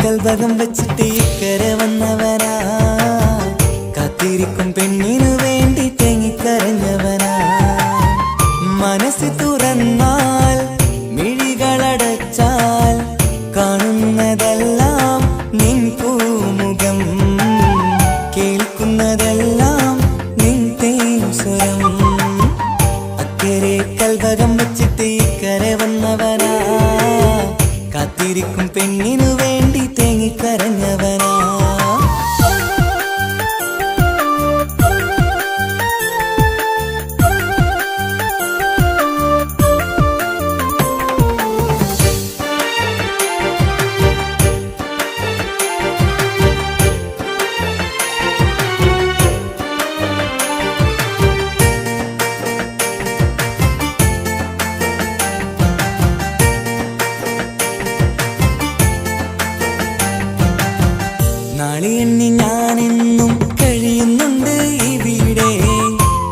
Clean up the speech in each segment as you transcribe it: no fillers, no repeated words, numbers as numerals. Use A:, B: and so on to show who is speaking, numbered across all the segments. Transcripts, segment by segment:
A: കൽവകം വെച്ചിട്ട് ഇക്കരെ വന്നവനാ, കാത്തിരിക്കും പെണ്ണിനു വേണ്ടി തേങ്ങിക്കരഞ്ഞവനാ. മനസ്സ് തുറന്നാൽ മിഴികളടച്ചാൽ കാണുന്നതെല്ലാം നിൻ പൂമുഖം, കേൾക്കുന്നതെല്ലാം നിൻ തേൻസ്വരം. അക്കരെ കൽവകം വെച്ചിട്ട് ഇക്കരെ വന്നവനാ, കാത്തിരിക്കും പെണ്ണിനു വേണ്ടി തേങ്ങിക്കരഞ്ഞവനാ. നാളെ എണ്ണി ഞാനെന്നും കഴിയുന്നുണ്ട് ഇവിടെ,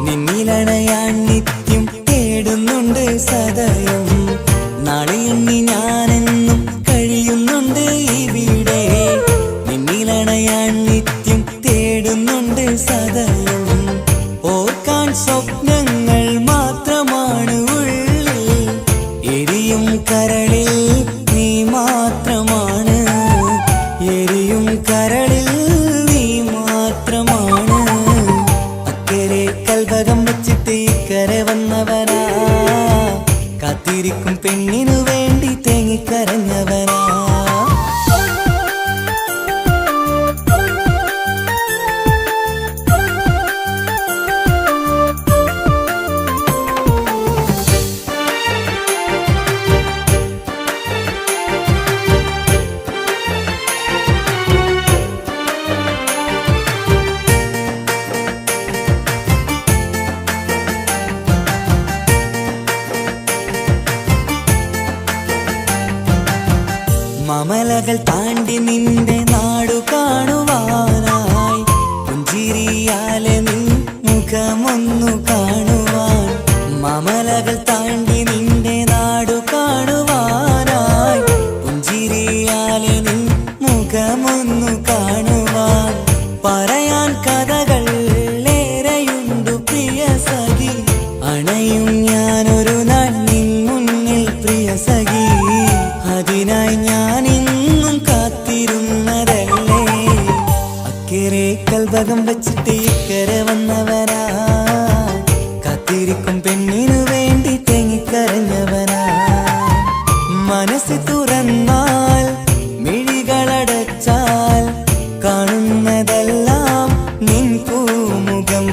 A: നിന്നിലണയാൻ നിത്യം തേടുന്നുണ്ട് സദയം. നാളെ എണ്ണി ഞാനെന്നും കഴിയുന്നുണ്ട് ഇവിടെ, നിന്നിലണയാൻ നിത്യം തേടുന്നുണ്ട് സദയം. ഓർക്കാൻ സ്വപ്നങ്ങൾ മാത്രമാണ് ഉള്ളിൽ, എരിയും കരളിൽ നീ മാത്രമാണ്, എരിയും കരളിൽ നീ മാത്രമാണ്. അക്കരെ കൽവകം വെച്ചിട്ട് ഇക്കരെ വന്നവനാ, കാത്തിരിക്കും പെണ്ണിനു വേണ്ടി തേങ്ങിക്കരഞ്ഞവനാ. മമലകൾ താണ്ടി നിന്റെ നാടു കാണുവാനായി, പുഞ്ചിരിയാലെ നിൻ മുഖമൊന്നു കാണുവാൻ. മമലകൾ താണ്ടി നിന്റെ നാടു കാണുവാനായി, പുഞ്ചിരിയാലെ നിൻ മുഖമൊന്നു കാണുവാൻ. പറയാൻ കഥകൾ ഏറെയുണ്ടു പ്രിയ സഖി, അണയും ഞാനൊരു നാൾ നിൻ മുന്നിൽ പ്രിയ സഖി. അതിനായി ഞാനിന്നും കാത്തിരുന്നതല്ലേ. അക്കരെ കൽവകം വെച്ചിട്ട് ഇക്കരെ വന്നവനാ, കാത്തിരിക്കും പെണ്ണിനു വേണ്ടി തേങ്ങിക്കരഞ്ഞവനാ. മനസ്സ് തുറന്നാൽ മിഴികളടച്ചാൽ കാണുന്നതെല്ലാം നിൻ പൂമുഖം,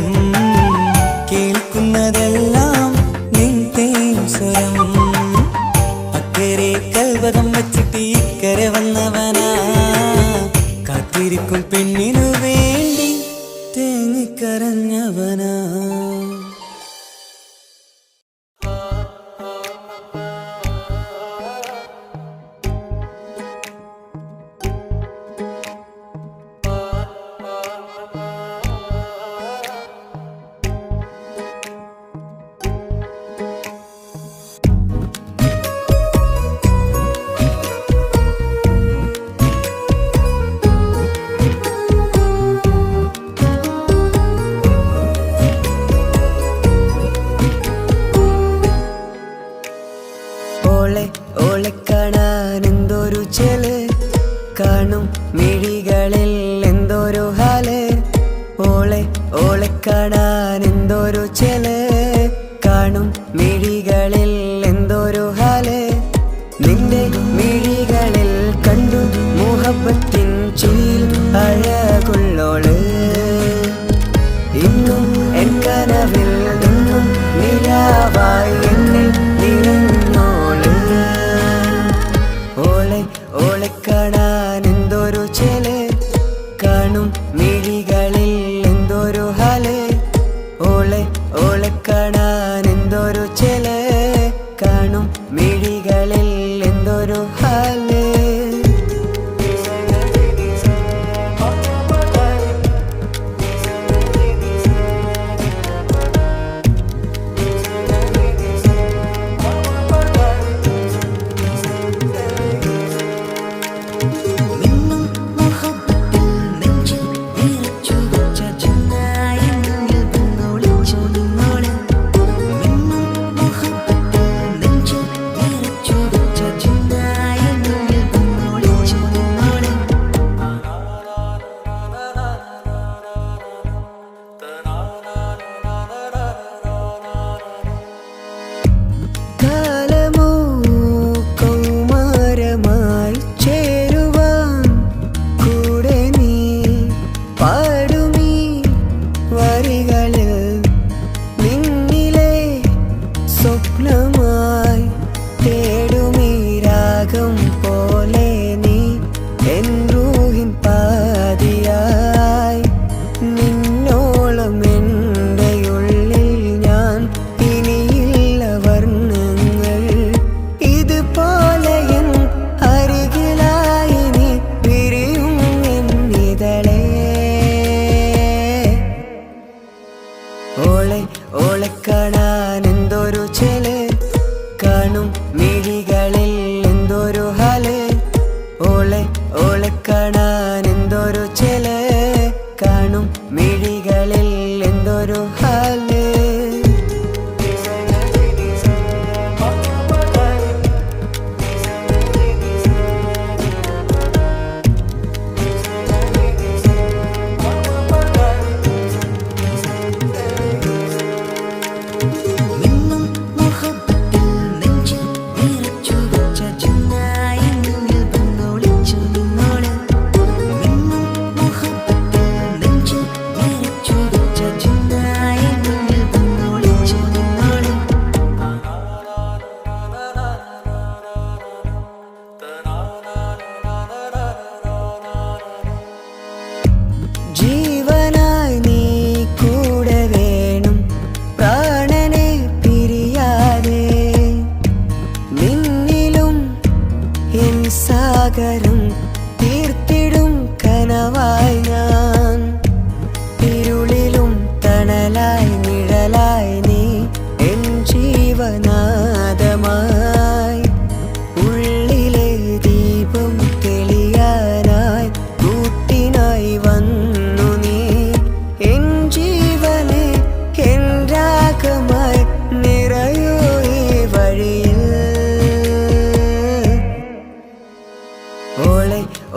A: കേൾക്കുന്നതെല്ലാം നിൻ തേൻസ്വരം. അക്കരെ കൽവകം വെച്ചിട്ട് ഇക്കരെ വന്നവനാ, കാത്തിരിക്കും പെണ്ണിനു വേണ്ടി തേങ്ങിക്കരഞ്ഞവനാ. ഓളെ കാണാൻ എന്തൊരു ചെല്, കാണും മിഴികളിൽ എന്തൊരു ഹാല്. ഓളെ കാണാൻ എന്തൊരു ചെല്, കാണും മിഴികളിൽ എന്തൊരു ഹാല്. നിന്റെ മിഴികളിൽ കണ്ടു മുഹബത്തിൻ ചിരിയിൽ അഴകുള്ളോള്. ഇന്നും എൻ കനവിൽ നിന്നും നിലാവായി എന്നിൽ നിറഞ്ഞോള്. ഓളെ കാണാൻ എന്തൊരു ചെല്, കാണും മിഴികളിൽ എന്തൊരു ഹാല്.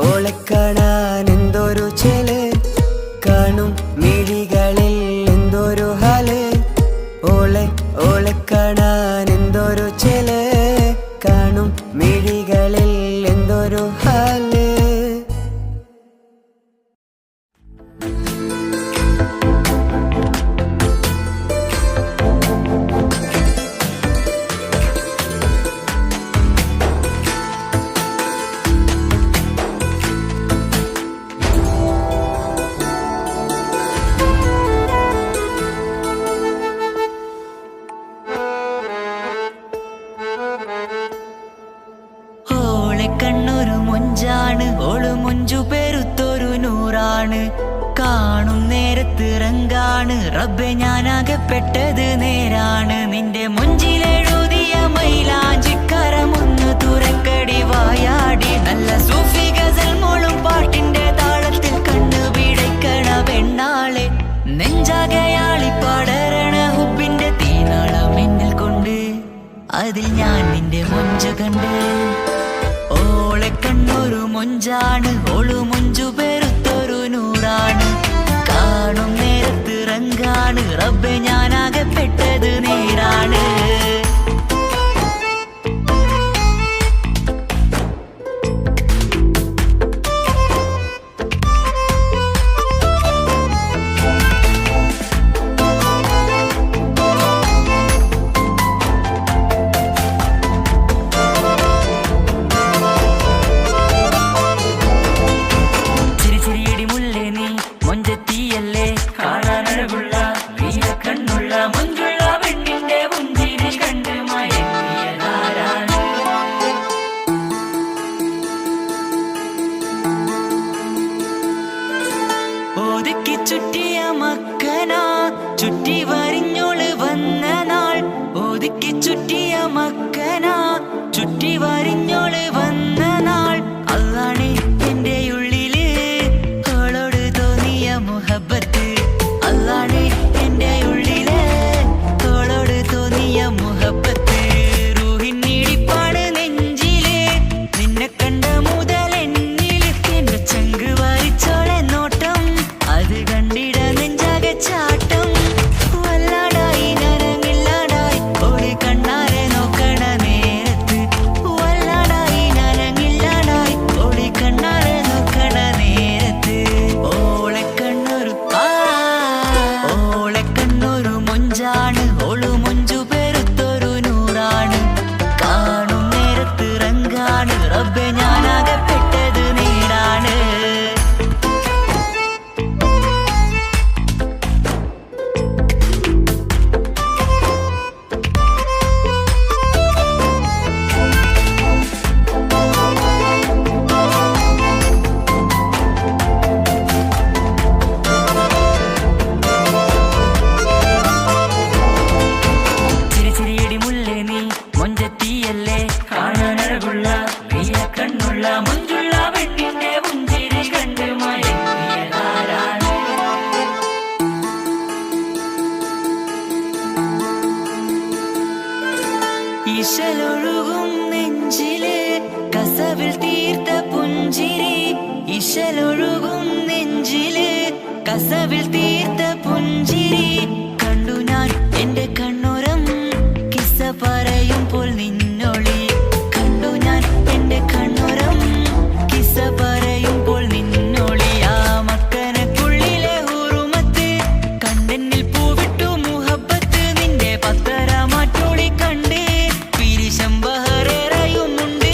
A: ഓളെ കാണാൻ എന്തൊരു ചേല്, കാണും മിഴികളിൽ എന്തൊരു ഹാല്. ഓളെ കാണാൻ എന്തൊരു ചേല്, കാണും മിഴികളിൽ എന്തൊരു ഹാല്.
B: കണ്ണൊരു മൊഞ്ചാണ്, ഓള് മൊഞ്ചു പെരുത്തൊരു നൂറാണ്. കാണും നേരത്ത് റങ്കാണ്, റബ്ബെ ഞാനാകപ്പെട്ടത് നേരാണ്. നിന്റെ മൊഞ്ചിലെഴുതിയ മൈലാഞ്ചിക്കരമൊന്ന് തുറക്കടി വായാടി. നല്ല സൂഫി ഗസൽ മോളും പാട്ടിന്റെ താളത്തിൽ കണ്ണു പിടയ്ക്കണ പെണ്ണാളെ. നെഞ്ചാകയാളി പടരണ ഹുബിന്റെ തീനാളം എന്നിൽ കൊണ്ട്, അതിൽ ഞാൻ നിന്റെ മൊഞ്ചു കണ്ട്. ഓളെ കണ്ണൊരു മൊഞ്ചാണ്, ഓളു മൊഞ്ചു പെരുത്തൊരു നൂറാണ്. കാണും നേരത്ത് റങ്കാണ്, റബ്ബെ ഞാനാകപ്പെട്ടത് നേരാണ്. ഒതുക്കി ചുറ്റിയ മക്കന ചുറ്റി വരിഞ്ഞോള് വന്ന നാൾ. ഒതുക്കി ചുറ്റിയ മക്കന ചുറ്റി വരിഞ്ഞോള് വന്ന നാൾ. അതാണ് എന്റെ ഉള്ളില് അവളോട് തോന്നിയ മുഹബത്ത്. അതാണ് എന്റെ ഉള്ളില് അവളോട് തോന്നിയ മുഹബത്ത്. റൂഹിന്നിടിപ്പാണ് നെഞ്ചില്, നിന്നെ കണ്ട മുതൽ എന്നില്. എന്റെ ചങ്ക് വാരിച്ചോളെ നോട്ടം, അത് കണ്ടിട നെഞ്ചാകെ ചാട്ടം. വല്ലാടായി നനങ്ങില്ലാടായി ഓടി കണ്ണാരെ നോക്കണ നേരത്ത്. വല്ലാടായി നനങ്ങില്ലാടായി ഓടി കണ്ണാരെ നോക്കണ നേരത്ത്. ഓളെ കണ്ണൊരു മൊഞ്ചാണ്, ഓളു മൊഞ്ചു പെരുത്തൊരു നൂറാണ്. കാണും നേരത്ത് റങ്കാണ്, റബ്ബെ ഞാനാകപ്പെട്ടത് നേരാണ്. ചിരിച്ചിരിയടി മുല്ലേ നീ മൊഞ്ചത്തിയല്ലേ, കാണാനഴകുള്ള നീയ കണ്ണുള്ള മൊഞ്ചുള്ള പെണ്ണിന്റെ പുഞ്ചിരി കണ്ട് മയങ്ങിയതാരാണ്. ഇശലൊഴുകും നെഞ്ചില് കസവിൽ തീർത്ത പുഞ്ചിരി. ഇശലൊഴുകും നെഞ്ചില് കസവിൽ തീർത്ത പുഞ്ചിരി. കണ്ടു ഞാൻ എന്റെ കണ്ണുരം കിസ്സ പറയുമ്പോൾ നിന്നൊളി. കണ്ടു ഞാൻ എന്റെ കണ്ണുരം കിസ്സ പറയുമ്പോൾ നിന്നൊളി. ആ മക്കനക്കുള്ളിലെ ഹുറുമത്ത് കണ്ടെന്നിൽ പൂവിട്ടു മുഹബത്ത്. നിന്റെ പത്തര മാറ്റോളി കണ്ട് പിരിശം ബഹറേറയുമുണ്ട്.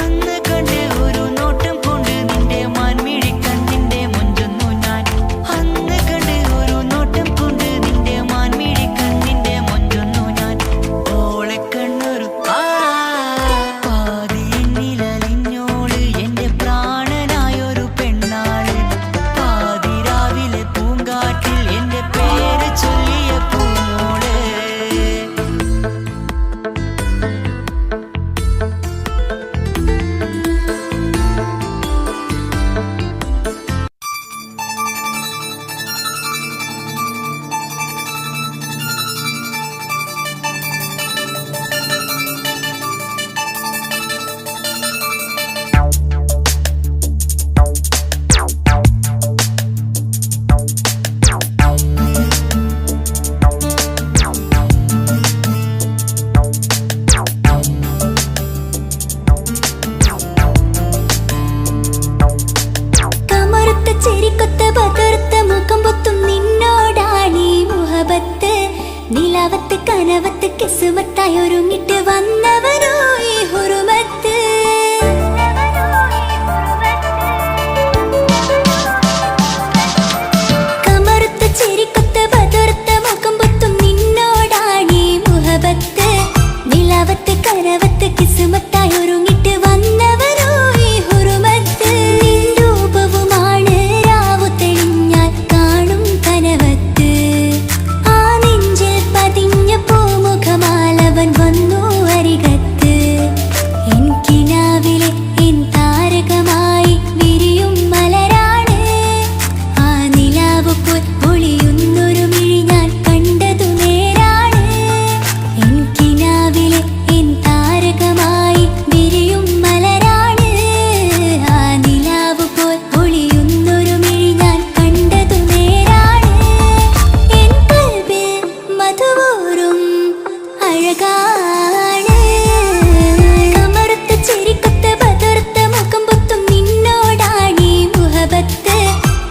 B: അന്ന് കണ്ട് ഒരു നോട്ടം കൊണ്ട് നിന്റെ മാൻമിഴി കണ്ണിന്റെ മൊഞ്ചൊന്നു ഞാൻ. അന്ന്
C: കനവത്ത് കിസ്മത്തായി ഒരുങ്ങിട്ട് വന്നവനോ ഈ ഹുറുമത്ത്. കമറുത്ത ചിരിക്കൊത്ത ബദർത്ത മുഖം പൊത്തും നിന്നോടാണീ മുഹബത്ത്. നിലവത്ത് കനവത്ത് കിസ്മത്തായി ഒരുങ്ങിട്ട് വന്നവനോ ഈ ഹുറുമത്ത്. നിൻ രൂപവുമാണ് രാവു തെളിഞ്ഞാൽ കാണും കനവത്ത്. ആ നെഞ്ചിൽ പതിഞ്ഞ പൂമുഖമാലവൻ വന്നു അരികത്ത്. എൻ കിനാവിലെ എൻ താരകമായി വിരിയും മലരാണ്. ആ നിലാവ് പോൽ ഒളിയുന്നൊരു മിഴി ഞാൻ കണ്ടതു നേരാണ്. എൻ കിനാവിലെ എൻ താരകമായി വിരിയും മലരാണ്. ആ നിലാവ് പോൽ ഒളിയുന്നൊരു മിഴി ഞാൻ കണ്ടതു നേരാണ്. എൻ കൽബിൽ മധുവൂറും അഴകാണ്. കമറുത്ത ചിരിക്കൊത്ത ബദർത്ത മുഖം പൊത്തും നിന്നോടാണീ മുഹബത്ത്.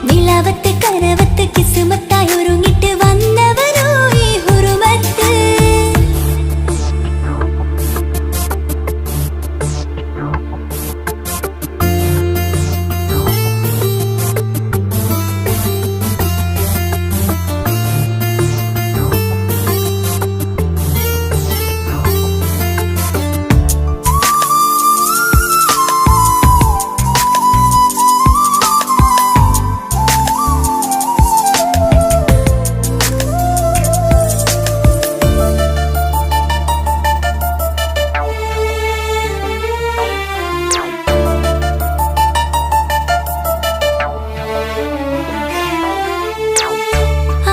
C: നിലവത്ത് കനവത്ത് കിസ്മത്തായി ഒരുങ്ങിട്ട് വന്നവനോ ഈ ഹുറുമത്ത്.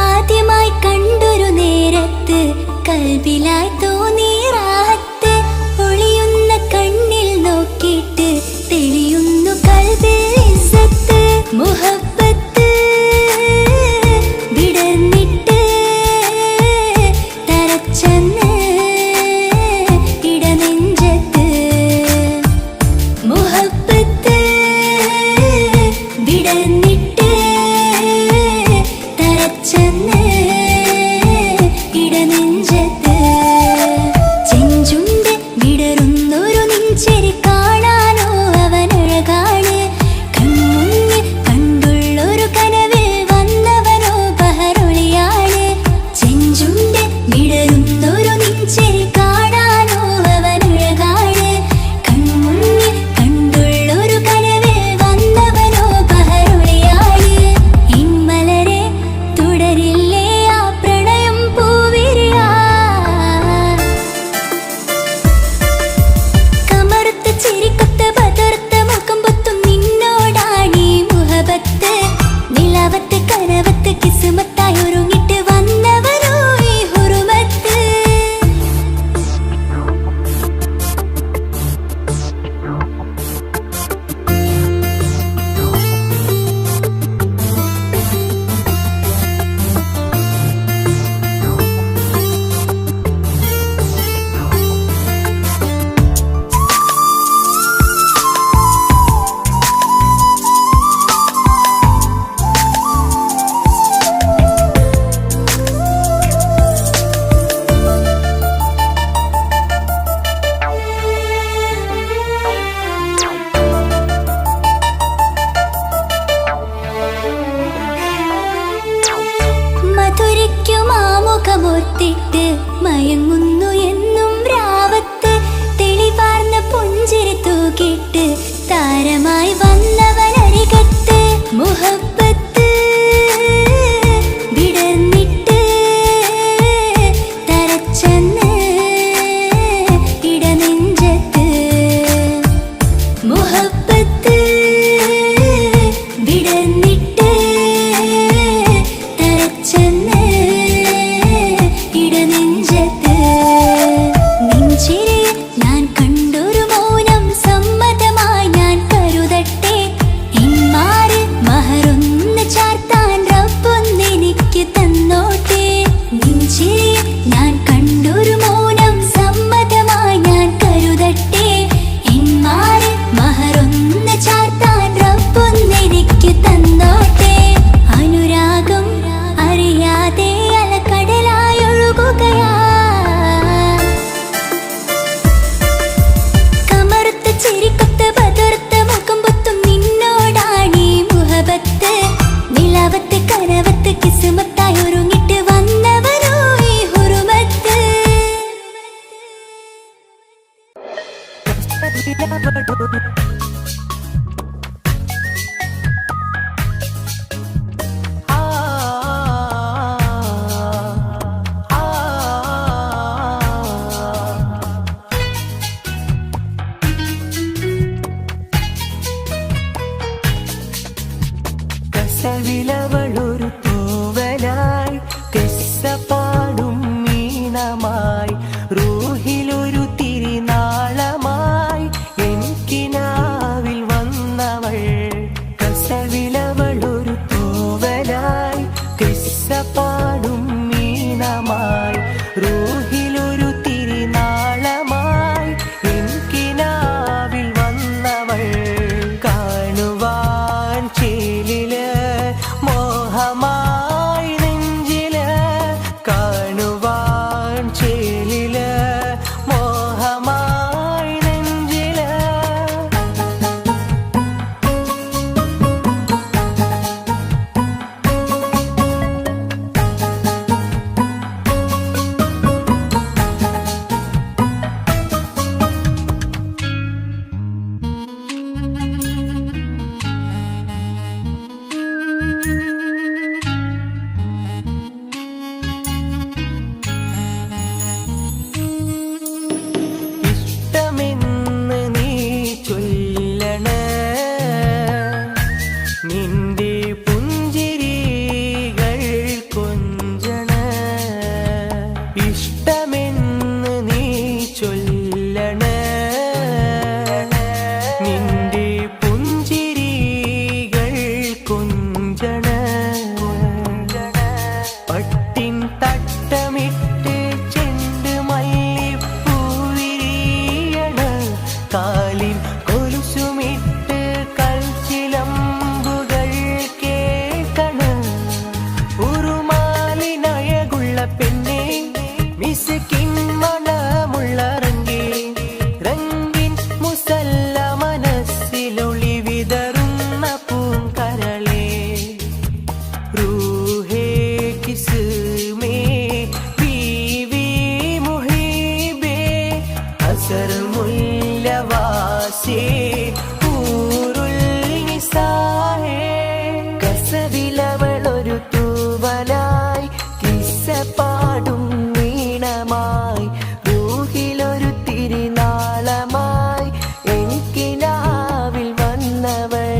C: ആദ്യമായി കണ്ടൊരു നേരത്ത് കൽബിലായി തോന്നി റാഹത്ത്. ഒളിയുന്ന കണ്ണിൽ നോക്കിയിട്ട് തെളിയുന്നു കൽബിൽ ഇസ്സത്ത്. മുഹബ്ബത്ത് വിടർന്നിട്ട് തരച്ചെന്ന് ഇടനെഞ്ചത്ത്. മുഹബ്ബത്ത് വിടർന്നിട്ട് തരച്ചെന്ന് ഇടനെഞ്ചത്ത്. ചെഞ്ചുണ്ട് വിടരുന്നൊരു നെഞ്ചിരി കാണാനോ അവനഴകാണ്. കൺമുന്നിൽ കണ്ടുള്ളൊരു കനവിൽ വന്നവനോ ബഹറൊളിയാണ്. ചെഞ്ചുണ്ട് വിടരുന്നൊരു നെഞ്ചിരി കാണാനോ അവനഴകാണ്. കൺമുന്നിൽ കണ്ടുള്ളൊരു കനവിൽ വന്നവനോ ബഹറൊളിയാണ്. ഇൻമലരെ തുടരില്ലേ ആ പ്രണയം പൂവിരിയാ. കമറുത്ത ചിരിക്കൊത്ത ബദർത്ത മുഖം പൊത്തും നിന്നോടാണീ മുഹബത്ത്. നിലവത്ത് കനവത്ത് കിസ്മത്തായി ഒരുങ്ങിട്ട് വന്നവനോ ഈ ഹുറുമത്ത്. മധുരിക്കും ആമുഖമോർത്തിട്ട് മയങ്ങുന്നു എന്നും രാവത്ത്. തെളിവാർന്ന പുഞ്ചിരി തൂക്കിട്ട് താരമായി വന്നവനരികത്ത്. മുഹബ്ബത്ത് വിടർന്നിട്ട് തരച്ചെന്ന് ഇടനെഞ്ചത്ത്. മുഹബ്ബത്ത് വിടർന്നിട്ട് തരച്ചെന്ന് ഇടനെഞ്ചത്ത്. നെഞ്ചിരിയിൽ ഞാൻ കണ്ടൊരു മൗനം സമ്മതമായി ഞാൻ കരുതട്ടെ.
A: കസവിലവളൊരു തൂവലായി കിസ്സ പാടും മീനമായി റൂഹിലൊരു തിരിനാളമായി എനിക്കിനാവിൽ വന്നവൾ കസവിലവളൊരു തൂവലായി കിസ്സ പാടും മീനമായി റൂഹിലൊരു തിരിനാളമായി എനിക്കിനാവിൽ വന്നവൾ കാണുവാൻ ചേലില് മോഹമായി നെഞ്ചില് കാണുവാൻ ചേലില് മോഹമായി നെഞ്ചില് ഇഷ്ടമെന്ന് നീ ചൊല്ലണേ നിന്റെ പുഞ്ചിരികൾ കൊഞ്ചണേ ഇഷ്ടമെന്ന് നീ ചൊല്ലണേ നിന്റെ പുഞ്ചിരികൾ കൊഞ്ചണേ പട്ടിൻ തട്ടമിട്ട് ചെണ്ട് മല്ലിപ്പൂവിരിയണ കാലിൻ കൊലുസുമിട്ട് കൽച്ചിലമ്പുകൾ കേൾക്കണ ഉറുമാലിനഴകുള്ള പെണ്ണെ മിസ്കിൻ മണമുള്ള റംഗിൻ മുസല്ല മനസ്സിലൊളി വിതറുന്ന പൂങ്കരളേ रूहे किस्में बीवी मुहिबे असर मुल्लवासे ഊറുൽ നിസാഹേ കസവിലവളൊരു തൂവലായി കിസ്സ പാടും വീണമായി റൂഹിലൊരു തിരിനാളമായി എനിക്കിനാവിൽ വന്നവൾ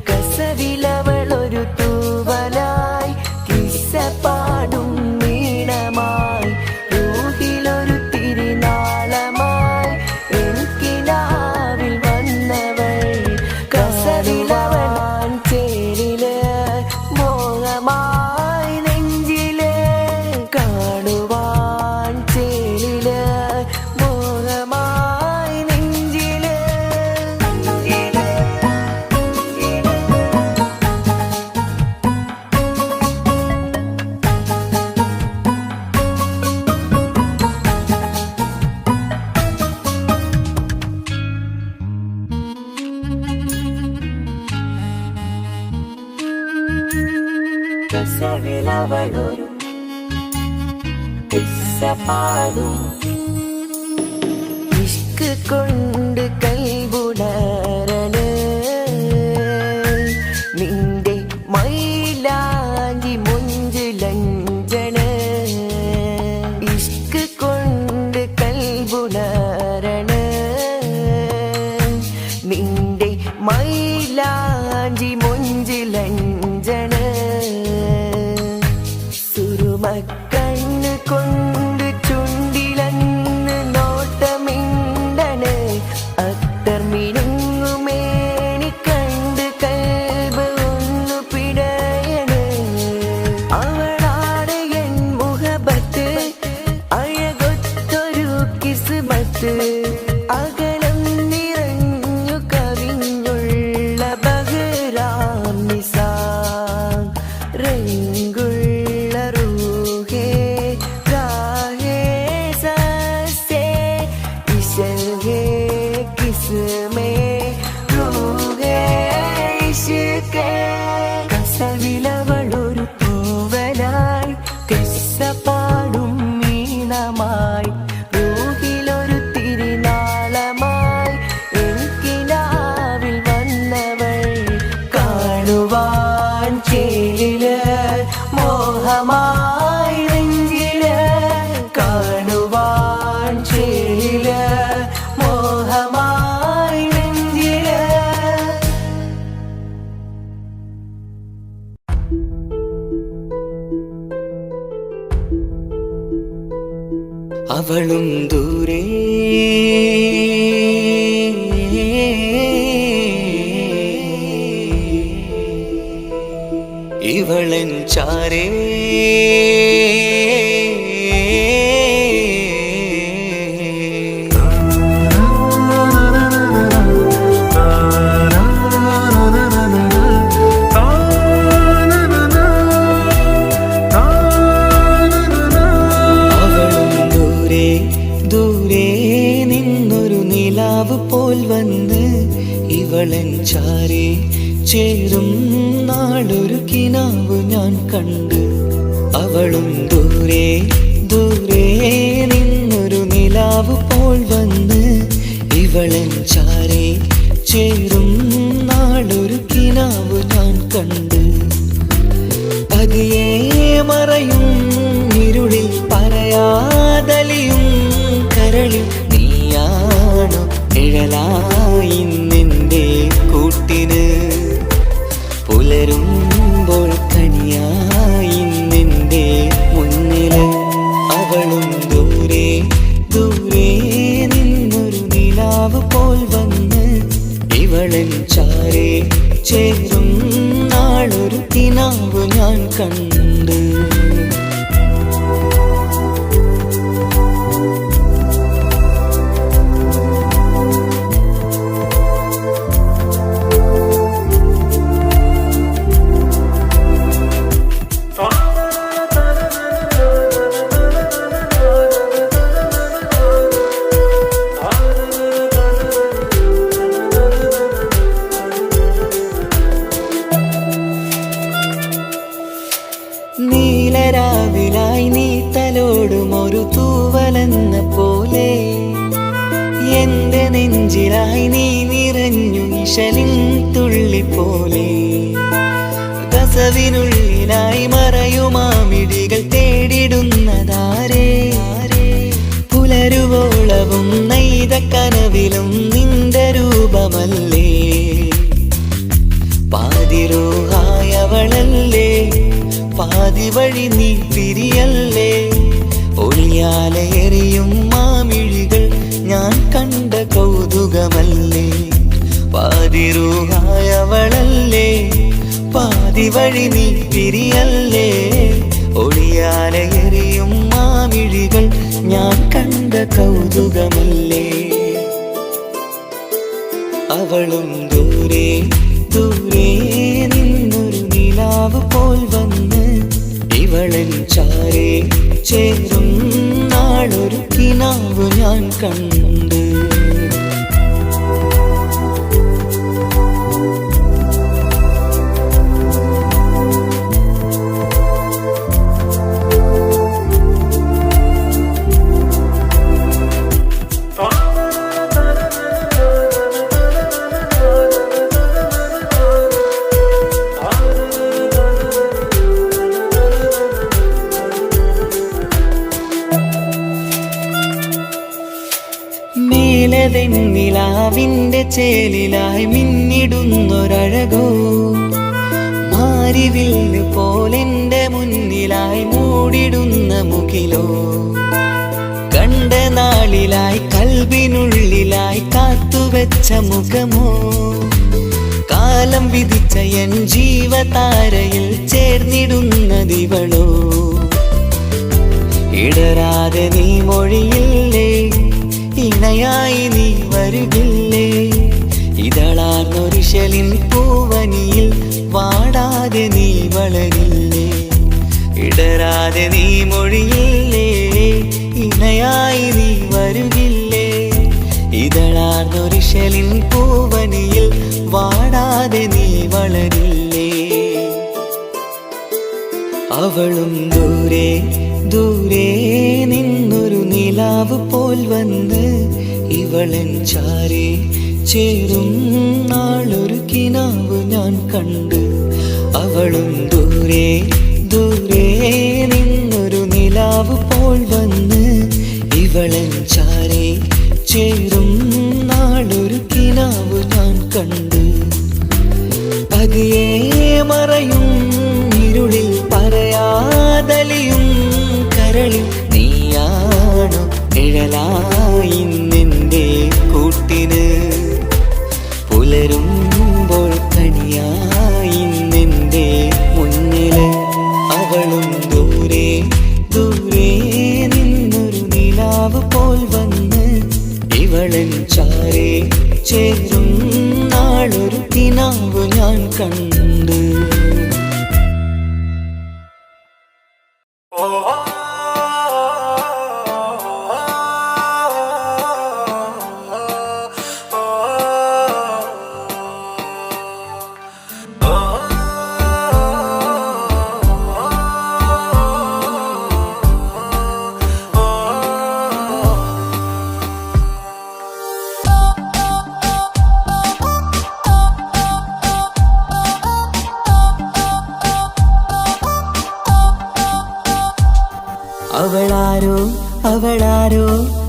A: കസവിലവളൊരു തൂവലായി കിസ്സ പാടും വീണമായി റൂഹിലൊരു തിരിനാളമായി എനിക്കിനാവിൽ വന്നവൾ കസവിലവൻ ചേരില് മോഹമായി നെഞ്ചില് കാണുവാൻ ചേരില് മോഹമായി നെഞ്ചില് കസവിലവളൊരു കിസ്സ പാടും ഇഷ്ക് കൊണ്ട് കൽബുണരണ നിന്റെ മൈലാഞ്ചി മുഞ്ചുലഞ്ചണ ഇഷ്ക് കൊണ്ട് കൽബുണരണ നിന്റെ മൈലാഞ്ചി മുഞ്ചുലഞ്ചണ സുറുമക്കണ്ണ് കൊണ്ട് ചുണ്ടിലന്ന് നോട്ടമിണ്ടണ് അത്തർ മിനുങ്ങുമേനി കണ്ട് കൽബ് ഒന്നു പിടയണ് അവളാണ് എൻ മുഹബത്ത് അഴകൊത്തൊരു കിസ്മത്ത് അകലം നിറഞ്ഞു കവിഞ്ഞുള്ള ബഹ്റാം നിസാം രംഗുള്ള റൂഹേ രാഹേ സസ്സേ ഇശൽഹേ കിസ്മേ റൂഹേ ഇഷ്കേ കസവിലവളൊരു തൂവലായി കിസ്സ പാടും മീനമായി റൂഹിലൊരു തിരിനാളമായി എനിക്കിനാവിൽ വന്നവൾ കാണുവാൻ ചേലില് മോഹമായി നെഞ്ചില് കാണുവാൻ ചേലില് മോഹമായി.
C: 「
A: മായി നെഞ്ചില്.
C: 「
A: കാണുവാൻ ചേലില് മോഹമായി നെഞ്ചില്. 」 കാണുവാൻ ചേലില് മോഹമായി നെഞ്ചില്.
C: 「
A: മായി നെഞ്ചില്. അവളും ദൂരെ ഇവളൻ ചാരേ പോൽ വന്ന് ഇവളൻ ചാരേ ചേരും നാളൊരു കിനാവ് ഞാൻ കണ്ട് അവളും ദൂരെ ദൂരെ നിന്നൊരു നിലാവ് പോൽ വന്ന് ഇവളൻ ചാരേ ചേരും നാളൊരു കിനാവ് ഞാൻ കണ്ട് പതിയെ മറയും ഇരുളിൽ പറയാതലിയും കരളിൽ നീയാണോ നിഴലായി നിന്റെ കൂട്ടിന് പുലരുമ്പോൾ കനിയായി നിന്റെ മുന്നില് അവളും ദൂരെ ദൂരെ നിന്നൊരു നിലാവ് പോൽ വന്ന് ഇവളൻ ചാരേ ചേരും നാളൊരു കിനാവ് ഞാൻ കണ്ട് നീലരാവിലായി നീ തലോടും ഒരു തൂവലെന്ന പോലെ എന്റെ നെഞ്ചിലായി നീ നിറഞ്ഞു ഇശലിൻ തുള്ളി പോലെ കസവിനുള്ളിലായി മറയുമാമിടികൾ തേടിടുന്നതാരേ പുലരുവോളവും നെയ്ത കനവിലും നിന്റെ രൂപമല്ലേ പാതിരൂഹായവളല്ലേ പാതി വഴി നീ തിരിയല്ലേ ഒളിയാലെറിയും മാമിഴികൾ ഞാൻ കണ്ട കൗതുകമല്ലേ പാതിരൂഹായവളല്ലേ പാതി വഴി നീ തിരിയല്ലേ ഒളിയാലെറിയും മാമിഴികൾ ഞാൻ കണ്ട കൗതുകമല്ലേ അവളും ദൂരെ ദൂരെ നിന്നൊരു നിലാവ് പോൽ വന്ന് ഇവളൻ ചാരേ ചേരും നാളൊരു കിനാവ് ഞാൻ കണ്ട് നിലാവിന്റെ ചേലിലായി മിന്നിടുന്നൊരഴകോ മാരിവില്ല് പോലെന്റെ മുന്നിലായി മൂടിടുന്ന മുകിലോ കണ്ട നാളിലായി കൽബിനുള്ളിലായി കാത്തുവെച്ച മുഖമോ കാലം വിധിച്ച എൻ ജീവതാരയിൽ ചേർന്നിടുന്നതിവളോ ഇടരാതെ നീ മൊഴിയില്ലേ ഇണയായി നീ വരുകില്ലേ ഇതളാർന്നൊരിശലിൻ പൂവനിയിൽ വാടാതെ നീ വളരില്ലേ ഇടരാതെ നീ മൊഴിയില്ലേ ഇണയായി നീ വരുകില്ലേ ഇതളാർന്നൊരിശലിൻ പൂവനിയിൽ വാടാതെ നീ വളരില്ലേ അവളും ദൂരെ ദൂരെ നിന്നൊരു നിലാവ് പോൽ വന്ന് ഇവളൻ ചാരേ ചേരും നാളൊരു കിനാവ് ഞാൻ കണ്ട് അവളും ദൂരെ ദൂരെ നിന്നൊരു നിലാവ് പോൽ വന്ന് ഇവളൻ ചാരേ ചേരും നാളൊരു കിനാവ് ഞാൻ കണ്ട് പതിയെ മറയും ഇരുളിൽ പറയാതലിയും കരളിൽ നീയാണോ നിഴലായി നിന്റെ കൂട്ടിന് പുലരുമ്പോൾ കണിയായി നിന്റെ മുന്നില് അവളും ദൂരെ ദൂരെ നിന്നൊരു നിലാവ് പോൽ വന്ന് ഇവളൻ ചാരേ ചേരും നാളൊരു കിനാവ് ഞാൻ കണ്ട്. അവളാരോ അവളാരോ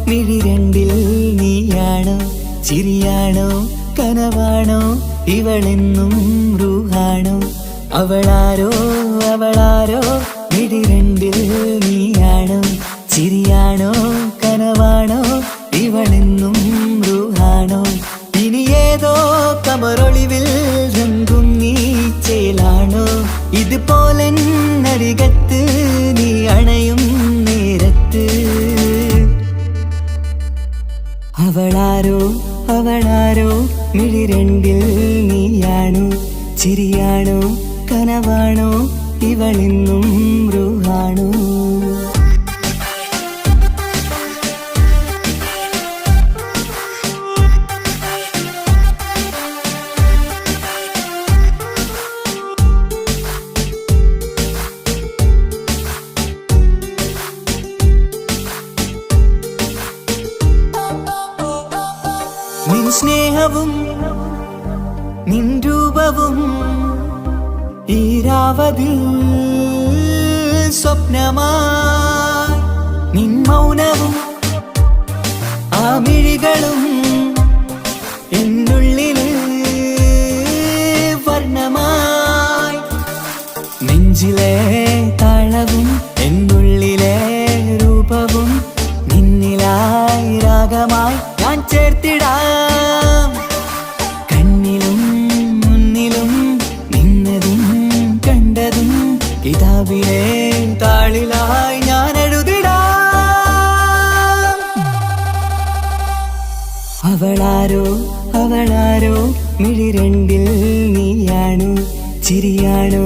A: മിഴി രണ്ടിൽ നീയാണോ ചിരിയാണോ കനവാണോ ഇവളെന്നും റൂഹാണോ. അവളാരോ അവളാരോ മിഴി രണ്ടിൽ നീയാണോ ചിരിയാണോ കനവാണോ ഇവളെന്നും റൂഹാണോ. ഇനി ഏതോ കമറൊളിവിൽ രംഗും നീ ചേലാണോ ഇതുപോലെ നരികത്ത് നീ അണയും നേരത്ത്. അവളാരോ അവളാരോ മിഴി രണ്ടിൽ നീയാണോ ചിരിയാണോ കനവാണോ ഇവളെന്നും റൂഹാണോ. നിൻ സ്നേഹവും നിൻ രൂപവും ഈരാവതിൽ സ്വപ്നമായി നിൻ മൗനവും ആ മിഴികളും എന്നുള്ളില് വർണ്ണമായി. നെഞ്ചിലെ താളവും എന്നുള്ളിലെ രൂപവും നിന്നിലായി രാഗമായി ഞാൻ ചേർത്തിടാം. കണ്ണിലും മുന്നിലും നിന്നതും കണ്ടതും കിതാബിലെ താളിലായി ഞാൻ എഴുതിടാം. അവളാരോ അവളാരോ മിഴി രണ്ടിൽ നീയാണോ ചിരിയാണോ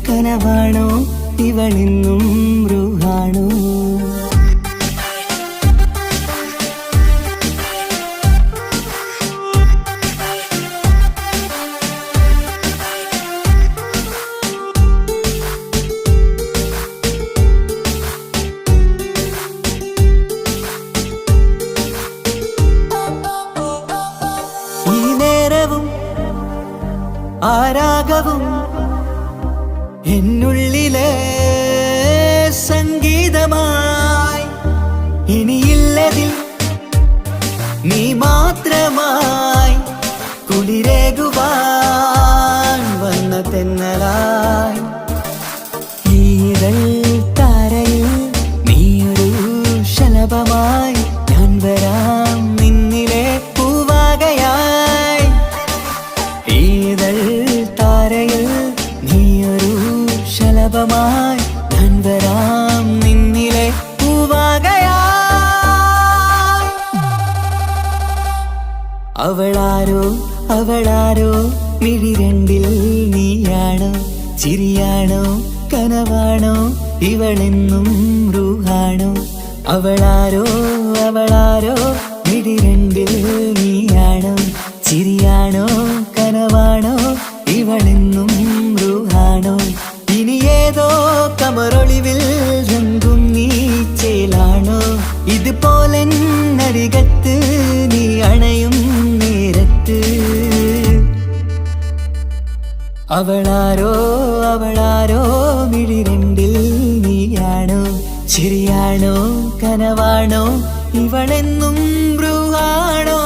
A: കനവാണോ ഇവളെന്നും റൂഹാണോ. ആരാഗവും എന്നുള്ളിലെ സംഗീതമായി ഇനിയില്ലതിൽ നീ മാത്രമായി കുളിരേകുവാൻ വന്ന തെന്നലായി. ഈതൾ താരയിൽ നീയൊരു ശലഭമായി ഞാൻ വരാം നിന്നിലെ പൂവാകയായി. ഈതൾ താരയിൽ നീയൊരു ശലഭമായി ഞാൻ വരാം നിന്നിലെ പൂവാകയായി. അവളാരോ അവളാരോ മിഴി രണ്ടിൽ നീയാണോ ചിരിയാണോ കനവാണോ ഇവളെന്നും റൂഹാണോ. അവളാരോ അവളാരോ മിഴി രണ്ടിൽ നീയാണോ ചിരിയാണോ കനവാണോ ഇവളെന്നും റൂഹാണോ. ഇനി ഏതോ കമറൊളിവിൽ രംഗും നീ ചേലാണോ ഇതുപോലെ നരികത്ത് നീ അണയും നേരത്ത്. അവളാരോ അവളാരോ മിഴി രണ്ടിൽ നീയാണോ ചിരിയാണോ കനവാണോ ഇവളെന്നും റൂഹാണോ.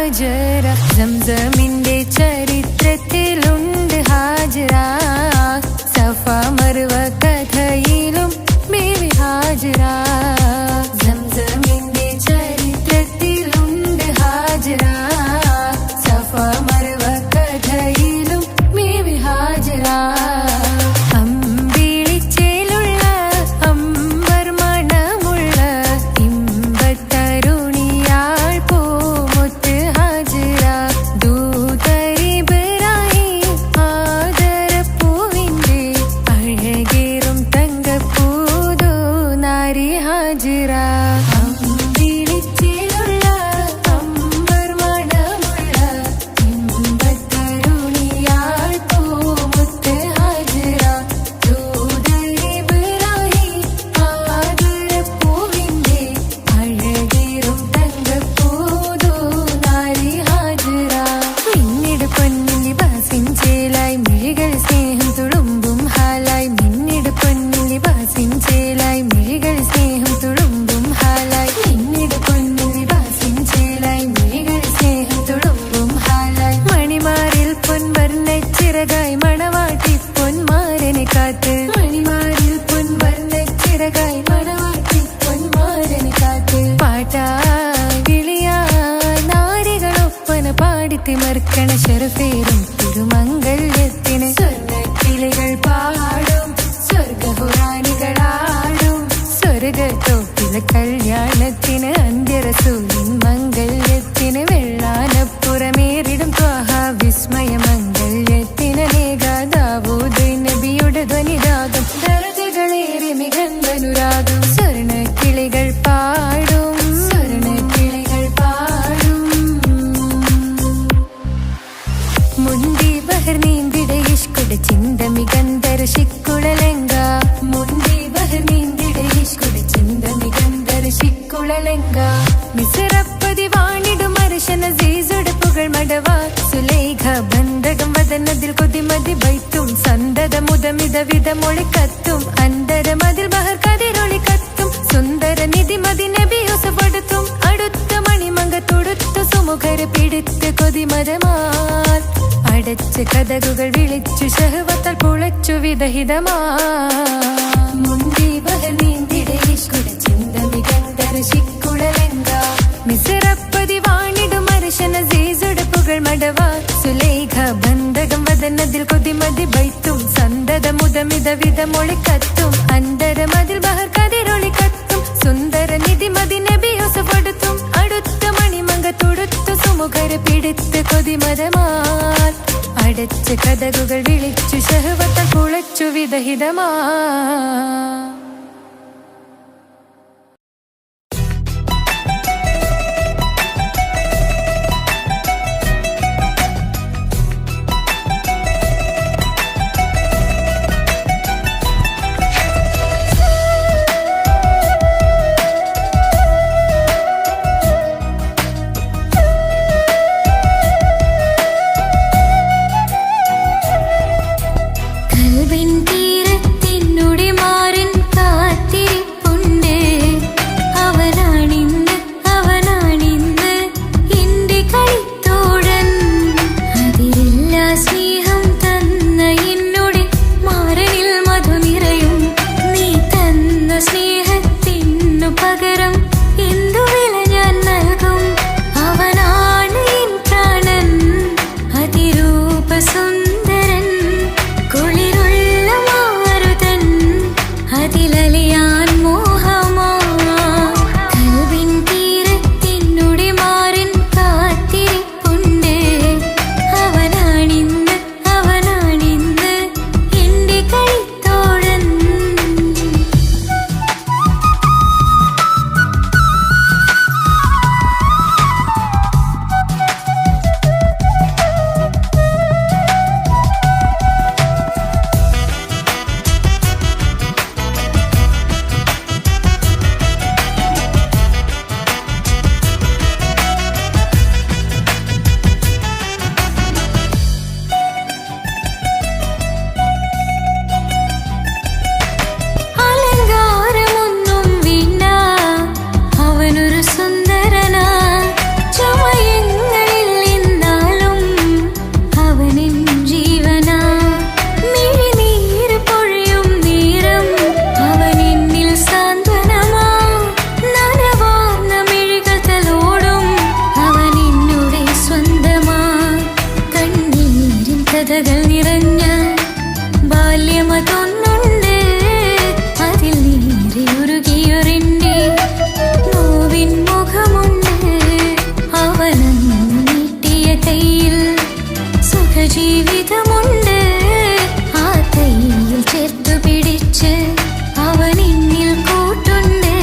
D: ഹാജറ സംസമിന്റെ ചരിത്രത്തിലുണ്ട് ഹാജറ സഫ മർവ കഥയിലും ബീവി ഹാജറ സംസമിന്റെ ചരിത്രത്തിലുണ്ട് ഹാജറ സഫ മർവ കഥയിലും ബീവി ഹാജറ അമ്പിളിച്ചേലുള്ള അമ്പർ മണമുള്ള ഇമ്പത്തരുണിയാൾ പൂമുത്ത് ഹാജറ ദൂതരിബറായി ആദരപ്പൂവിന്റെ അഴകേറും തങ്കപ്പൂതോ നാരി ഹാജറ അമ്പിളിച്ചേലുള്ള അമ്പർ മണമുള്ള ഇമ്പത്തരുണിയാൾ പൂമുത്ത് ഹാജറ ദൂതരിബറായി ആദരപ്പൂവിന്റെ അഴകേറും തങ്കപ്പൂതോ നാരി ഹാജറ മിന്നിട് പൊന്നിൽ ലിബാസിൻ ചേലായി മിഴികൾ സ്നേഹം തുളുമ്പും ഹാലായി മിന്നിട് പൊന്നിൽ ലിബാസിൻ ചേലായി മിഴികൾ സ്നേഹം തുളുമ്പും ഹാലായി മിന്നിട് പൊന്നിൽ ലിബാസിൻ ചേലായി മിഴികൾ സ്നേഹം തുളുമ്പും ഹാലായി മണിമാരിൽ പൊൻവർണ്ണച്ചിറകായി മണവാട്ടി പൊന്മാരനെ കാത്ത് മണിമാരിൽ പൊൻവർണ്ണച്ചിറകായി മണവാട്ടി പൊന്മാരനെ കാത്ത് പാട്ടായി വിളിയായി നാരികളൊപ്പന പാടിത്തിമർക്കണ ശരഫേരും തിരുമംഗല്യത്തിന് സ്വർണ്ണക്കിളികൾ പാടും സ്വർഗപുരാണികളാടും സ്വർഗത്തോപ്പില കല്യാണത്തിന് അന്ത്യരസൂലിൻ മംഗല്യത്തിന് വെള്ളാനപ്പുറമേറിടും ത്വാഹ വിസ്മയ മംഗല്യത്തിന് നേകാദാവൂദ് നബിയുടെ ധ്വനിരാഗം ദരജകളേറെ മികന്ധനുരാഗം സ്വർണ്ണക്കിളികൾ പാടും സ്വർണ്ണക്കിളികൾ പാടും മുന്തി ബഹർ നീന്തിട ഇഷ്കുട ചിന്ത മികന്ധര ശിക്കുളലങ്ക മുന്തി ബഹർ നീന്തിട ഇഷ്കുട ചിന്ത മികന്ധര ശിക്കുളലങ്ക മിസറപ്പതി വാണിടും അർശന സീസുട പുകൾ മടവ സുലേഖ ബന്ധകം വദനതിൽ കൊതിമതി ബൈത്തും സന്തത മുതമിത വിധമൊളി കത്തും അന്തരമതിൽ ബഹർ കതിരൊളി കത്തും സുന്ദര നിധിമതി നബി യൂസഫെടുത്തും അടുത്ത മണിമങ്ക തൊടുത്തു സുമുഖര് പിടിത്ത് കൊതിമരമാൽ അടച്ച് കഥകുകൾ വിളിച്ചു ശഹവത്താൽ പുളച്ചു വിദഹിതമാ മുന്തി ബഹർ നീന്തിട ഇഷ്കുട ചിന്ത മികന്ധര ശിക്കുളലങ്ക മിസറപ്പതി വാണിടും അർശന സീസുട പുകൾ മടവ സുലേഖ ബന്ധകം വദനതിൽ കൊതിമതി ബൈത്തും സന്തത മുതമിത വിധമൊളി കത്തും അന്തരമതിൽ ബഹർ കതിരൊളി കത്തും സുന്ദര നിധിമതി നബി യൂസഫെടുത്തും അടുത്ത മണിമങ്ക തൊടുത്തു സുമുഖര് പിടിത്ത് കൊതിമരമാൽ അടച്ച് കഥകുകൾ വിളിച്ചു ശഹവത്താൽ പുളച്ചു വിദഹിതമാ
C: കൽവിൻ തീരത്തിനുടെ മാറിൻ
D: കഥകൾ നിറഞ്ഞ ബാല്യമതൊന്നുണ്ട്, അതിൽ നീറി ഉരുകിയൊരെന്റെ നോവിൻ മുഖമുണ്ട്. അവനന്നു നീട്ടിയ കയ്യിൽ സുഖജീവിതമുണ്ട്, ആ കയ്യിൽ ചേർത്തു പിടിച്ച് അവനിന്നിൽ കൂട്ടുണ്ട്.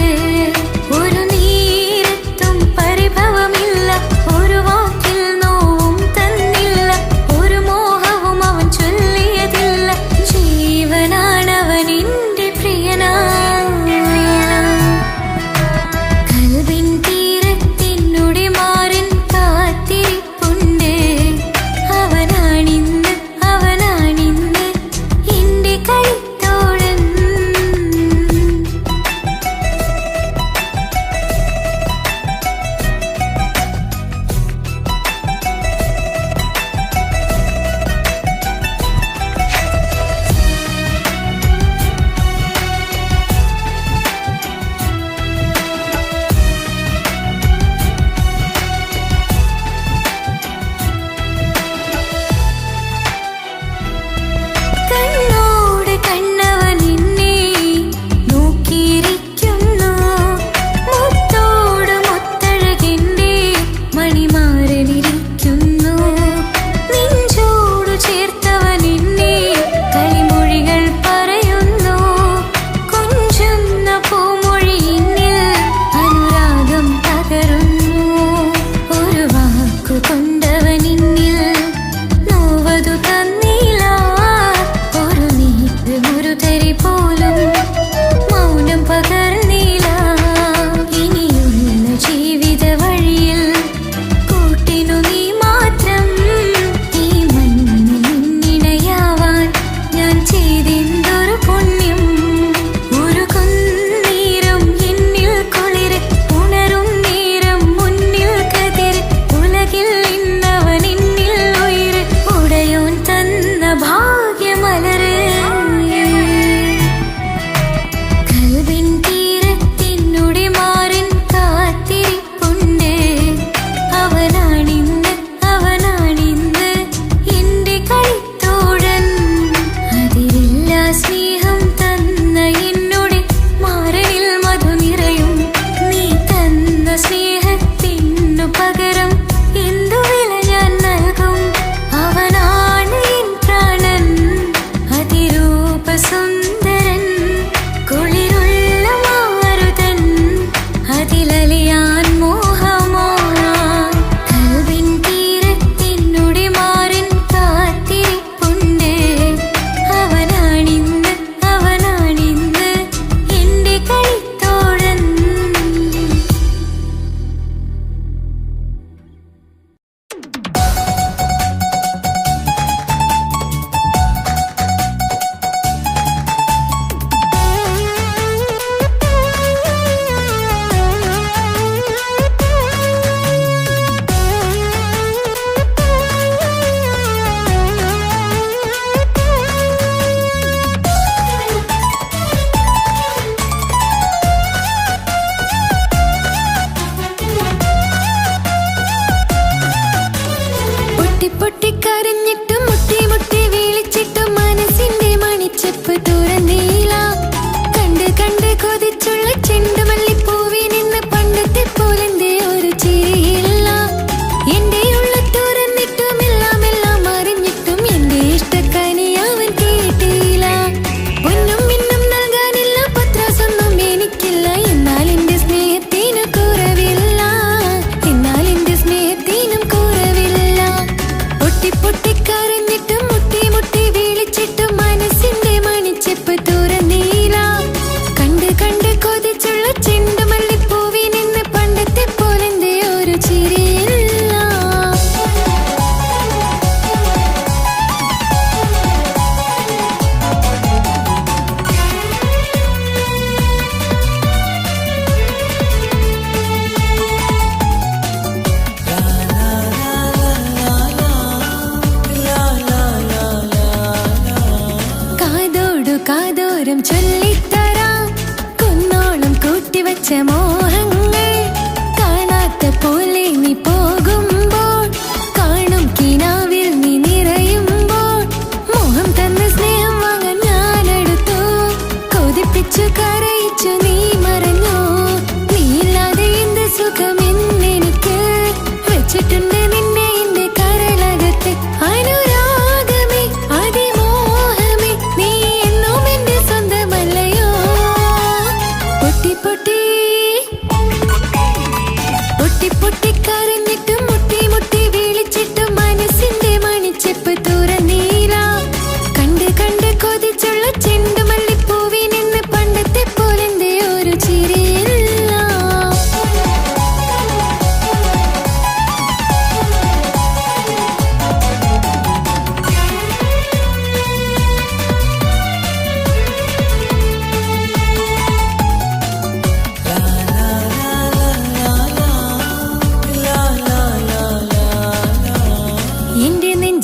D: ഒരു നീരത്തും പരിഭവമില്ല, ഒരു വാക്കിൽ നോവും തന്നില്ല, ഒരു മോഹവും അവൻ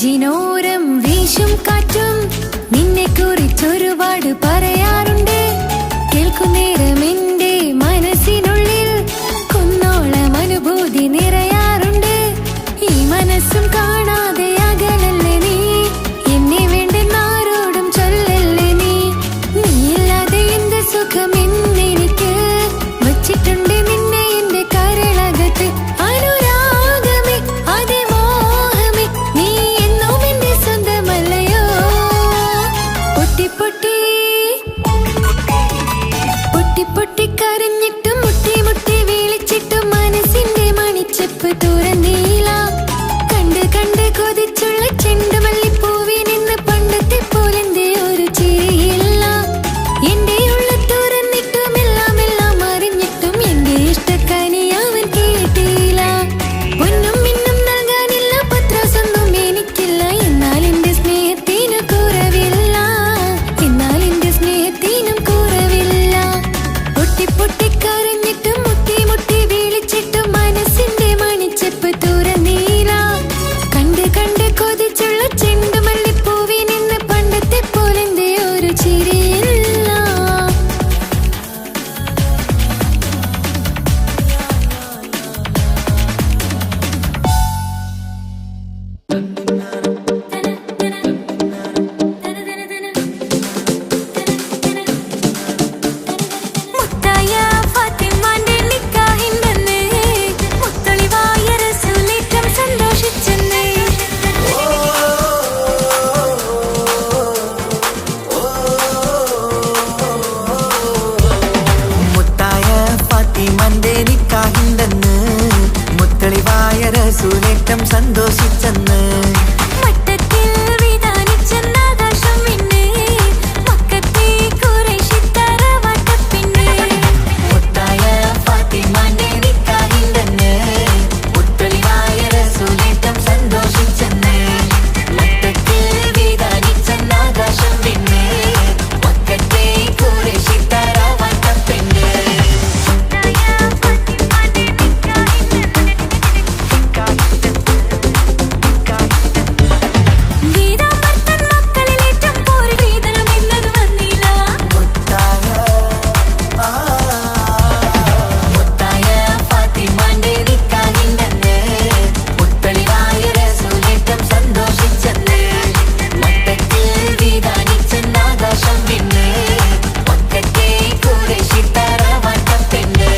D: നെഞ്ചിനോരം വീശും കാറ്റും നിന്നെ കുറിച്ചൊരുപാട് പറയാറുണ്ട്. കേൾക്കുന്നേരം എന്റെ മനസ്സിനുള്ളിൽ കുന്നോളം അനുഭൂതി നിറയാറുണ്ട്. ഈ മനസ്സും കാണാതെ അകലല്ലേ നീ, എന്നെ വേണ്ടെന്നാരോടും ചൊല്ലല്ലേ നീ. നീയില്ലാതെ എന്ത് സുഖം എന്നെനിക്ക് വച്ചിട്ടുണ്ട് നിന്നെ എന്റെ കരളകത്ത്. അനുരാഗമേ അതിമോഹമേ നീ എന്നും എന്റെ സ്വന്തമല്ലയോ. പൊട്ടി പൊട്ടി പൊട്ടി പൊട്ടി കരഞ്ഞിട്ടും മുട്ടി മുട്ടി വിളിച്ചിട്ടും മനസ്സിന്റെ മണിച്ചെപ്പ് തുറന്നീല. കണ്ട് കണ്ട് കൊതിച്ചുള്ള ചെണ്ടുമല്ലിപ്പൂവിൽ നിന്ന് പണ്ടത്തെ പോലെന്റെ ഒരു ചിരിയില്ല. എന്റെ ഉള്ളിൽ തുറന്നിട്ടും എല്ലാം എല്ലാം അറിഞ്ഞിട്ടും എന്റെ ഇഷ്ടക്കനി അവൻ കേട്ടില്ല. പൊന്നും മിന്നും നൽകാനില്ല, പത്രാസൊന്നും എനിക്കില്ല. എന്നാൽ എന്റെ സ്നേഹത്തിനു കുറവില്ല, എന്നാൽ എന്റെ സ്നേഹത്തിനും കുറവില്ല. പൊട്ടി പൊട്ടി കരഞ്ഞിട്ടും മുട്ടി മുട്ടി വിളിച്ചിട്ടും മനസ്സിന്റെ മണിച്ചെപ്പ് തുറന്നീല. കണ്ട് കണ്ട് കൊതിച്ചുള്ള ചെണ്ടുമല്ലിപ്പൂവിൽ നിന്ന് പണ്ടത്തെ പോലെന്റെ ഒരു ചിരിയില്ല. മുത്തായ ഫാത്തിമാന്റെ നിക്കാഹിണ്ടെന്ന് മുത്തളിവായ റസൂലേറ്റം സന്തോഷിച്ചെന്ന്.
A: മുത്തായ ഫാത്തിമന്റെ നിക്കാഹിണ്ടെന്ന് മുത്തളിവായ റസൂലേറ്റം സന്തോഷിച്ചെന്ന്.
D: മട്ടത്തിൽ വിധാനിച്ചെന്ന ആകാശം പിന്നെ മക്കത്തെ ഖുറൈശി തറവാട്ടപ്പിന്നെ.
A: മുത്തായ ഫാത്തിമന്റെ നിക്കാഹിണ്ടെന്ന് മുത്തളിവായ റസൂലേറ്റം സന്തോഷിച്ചെന്ന്. മട്ടത്തിൽ വിധാനിച്ചെന്ന ആകാശം പിന്നെ മക്കത്തെ ഖുറൈശി തറവാട്ടപ്പിന്നെ.
D: ഗീതാമർത്തൻ മക്കളിലേറ്റം പോര് വേദനം എന്നത് വന്നില്ല.
A: മുത്തായ ഫാത്തിമന്റെ നിക്കാഹിണ്ടെന്ന് മുത്തളിവായ റസൂലേറ്റം സന്തോഷിച്ചെന്ന്. മട്ടത്തിൽ വിധാനിച്ചെന്ന ആകാശം പിന്നെ മക്കത്തെ ഖുറൈശി തറവാട്ടപ്പെണ്ണ്.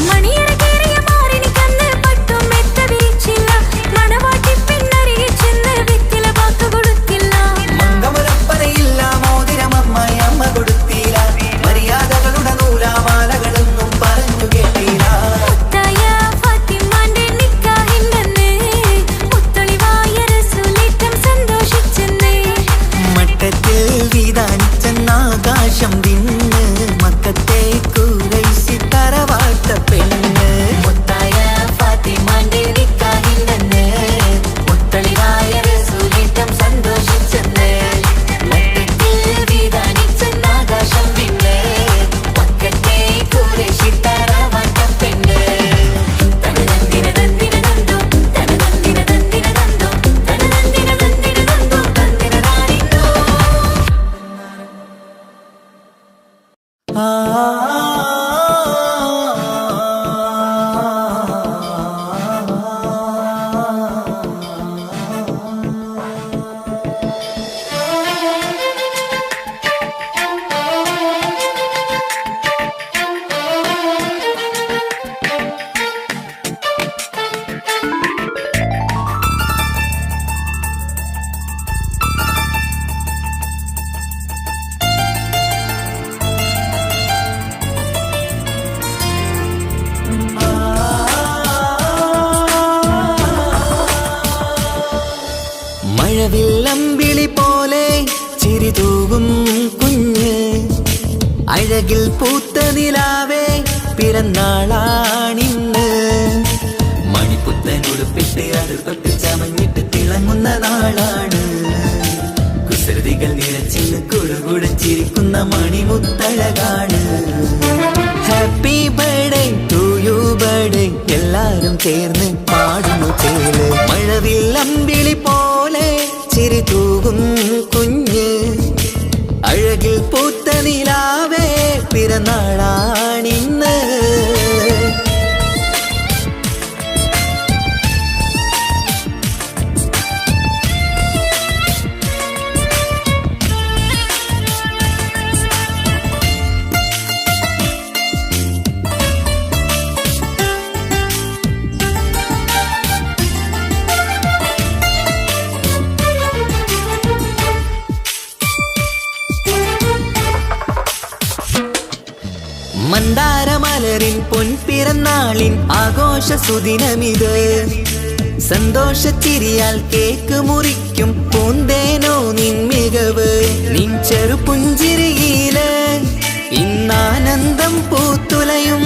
D: മണിയറ കേറിയ മാറിനിക്കന്ന് പട്ടും മെത്ത വിരിച്ചില്ല. മണവാട്ടി പെണ്ണരികെ ചെന്ന് വെറ്റില വാക്ക് കൊടുത്തില്ല.
A: മംഗമരപ്പനയില്ല, മോതിരമമ്മായി അമ്മ കൊടുത്തില്ല. മര്യാദകളുടെ നൂലാമാലകളൊന്നും പറഞ്ഞു കേട്ടില്ല.
D: മുത്തായ ഫാത്തിമാന്റെ നിക്കാഹിണ്ടെന്ന് മുത്തളിവായ റസൂലേറ്റം സന്തോഷിച്ചെന്ന്.
A: മട്ടത്തിൽ വിധാനിച്ചെന്ന ആകാശം വിണ്ണ് മക്കത്തെ ഖുറൈശി തറവാട്ടപ്പെണ്ണ്. മുത്തായ ഫാത്തിമന്റെ നിക്കാഹിണ്ടെന്ന് മുത്തളിവായ റസൂലേറ്റം സന്തോഷിച്ചെന്ന്. മട്ടത്തിൽ വിധാനിച്ചെന്ന ആകാശം വിണ്ണ് മക്കത്തെ ഖുറൈശി തറവാട്ടപ്പെണ്ണ്. തനതന്തിന തന്തിന തന്തോ തനതന്തിന തന്തിന തന്തോ തനതന്തിന തന്തിന തന്തോ തന്തിന താരിന്തോ. മഴവില്ലമ്പിളി പോലെ ചിരി തൂകും കുഞ്ഞ്, അഴകിൽ പൂത്ത നിലാവേ പിറന്നാളാണിന്ന്. മണിപ്പുത്തൻ ഉടുപ്പിട്ട് അത് തൊട്ട് ചമഞ്ഞിട്ട് തിളങ്ങുന്ന നാളാണ്. കുസൃതികൾ നിറച്ചിന്ന് കുടുകുടച്ചിരിക്കുന്ന മണിമുത്തഴകാണ്. ഹാപ്പി ചേർന്ന് പാടുന്നു ചേല് മഴവിൽ അമ്പിളി പോലെ ചിരി തൂകും കുഞ്ഞ് അഴകിൽ പൂത്ത നിലാവേ പിറന്നാളാണിന്ന് മന്ദാരമലരിൻ പൊൻപിറന്നാളിൻ ആഘോഷ സുദിനമിത് സന്തോഷച്ചിരിയാൽ കേക്ക് മുറിക്കും പൂന്തേനോ നിൻ മികവ് നിൻ ചെറുപുഞ്ചിരിയില് ഇന്നാനന്ദം പൂത്തുലയും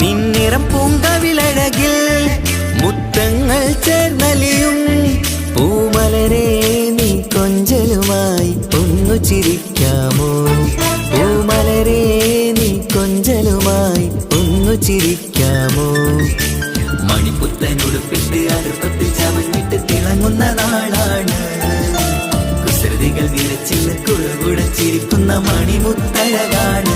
A: നിന്നിറം പൂങ്കവിളഴകിൽ മുത്തങ്ങൾ ചേർന്നലിയും പൂമലരെ നീ കൊഞ്ചലുമായി ഒന്നു ചിരിക്കാമോ പൂമലരെ നീ കൊഞ്ചലുമായി ഒന്നു ചിരിക്കാമോ മണിപ്പുത്തനുടുപ്പിട്ട് അടുപ്പത്തിൽ ചമഞ്ഞിട്ട് തിളങ്ങുന്ന നാളാണ് കുസൃതികൾ നിറച്ചിന്ന് കുഴകുടച്ചിരിക്കുന്ന മണിമുത്തഴകാണ്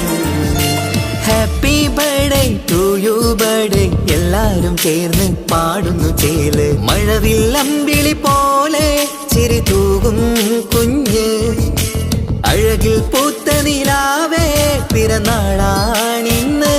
A: happy birthday to you birthday എല്ലാരും ചേർന്ന് പാടുന്നു ചേല് മഴവിൽ അമ്പിളി പോലെ ചിരി തൂകും കുഞ്ഞ് അഴകിൽ പൂത്ത നിലാവേ പിറന്നാളാണിന്ന്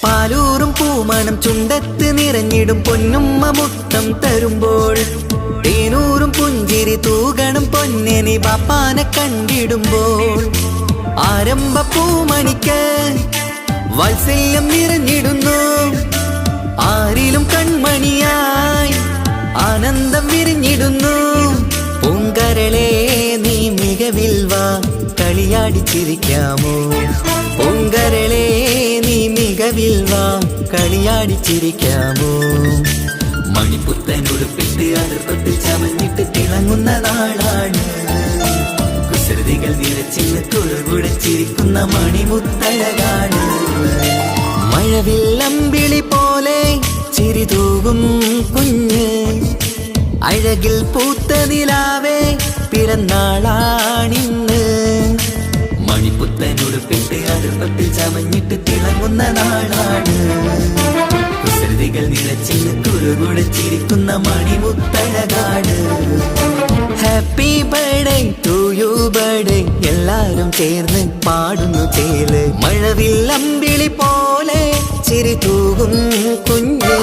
A: പാലൂറും പൂമണം ചുണ്ടത്ത് നിറഞ്ഞിടും പൊന്നുമ്മ മുത്തം തരുമ്പോൾ തേനൂറും പുഞ്ചിരി തൂകണം പൊന്നനി ബാപ്പാനെ കണ്ടിടുമ്പോൾ ആരംഭ പൂമണിക്ക് വാത്സല്യം നിറഞ്ഞിടുന്നു ആരിലും കൺമണിയായി ആനന്ദം വിരിഞ്ഞിടുന്നു പൂങ്കരളെ നീ മികവിൽ വാ കളിയാടിച്ചിരിക്കാമോ പൂങ്കരളെ നീ മികവിൽ വാ കളിയാടിച്ചിരിക്കാമോ മണിപ്പുത്തനുടുപ്പിട്ട് അടുപ്പത്തിൽ ചമഞ്ഞിട്ട് തിളങ്ങുന്ന നാളാണ് കുസൃതികൾ നിറച്ചിന്ന് കുഴകുടച്ചിരിക്കുന്ന മണിമുത്തഴകാണ് മഴവിൽ അമ്പിളി പോലെ ചിരി തൂകും കുഞ്ഞ് അഴകിൽ പൂത്ത നിലാവേ പിറന്നാളാണിന്ന് മണിപ്പുത്തനുടുപ്പിട്ട് അടുപ്പത്തിൽ ചമഞ്ഞിട്ട് തിളങ്ങുന്ന നാളാണ് കുസൃതികൾ നിറച്ചിന്ന് കുറുകുടച്ചിരിക്കുന്ന മണിമുത്തഴകാണ് happy birthday to you birthday എല്ലാരും ചേർന്ന് പാടുന്നു ചേല് മഴവിൽ അമ്പിളി പോലെ ചിരി തൂകും കുഞ്ഞ്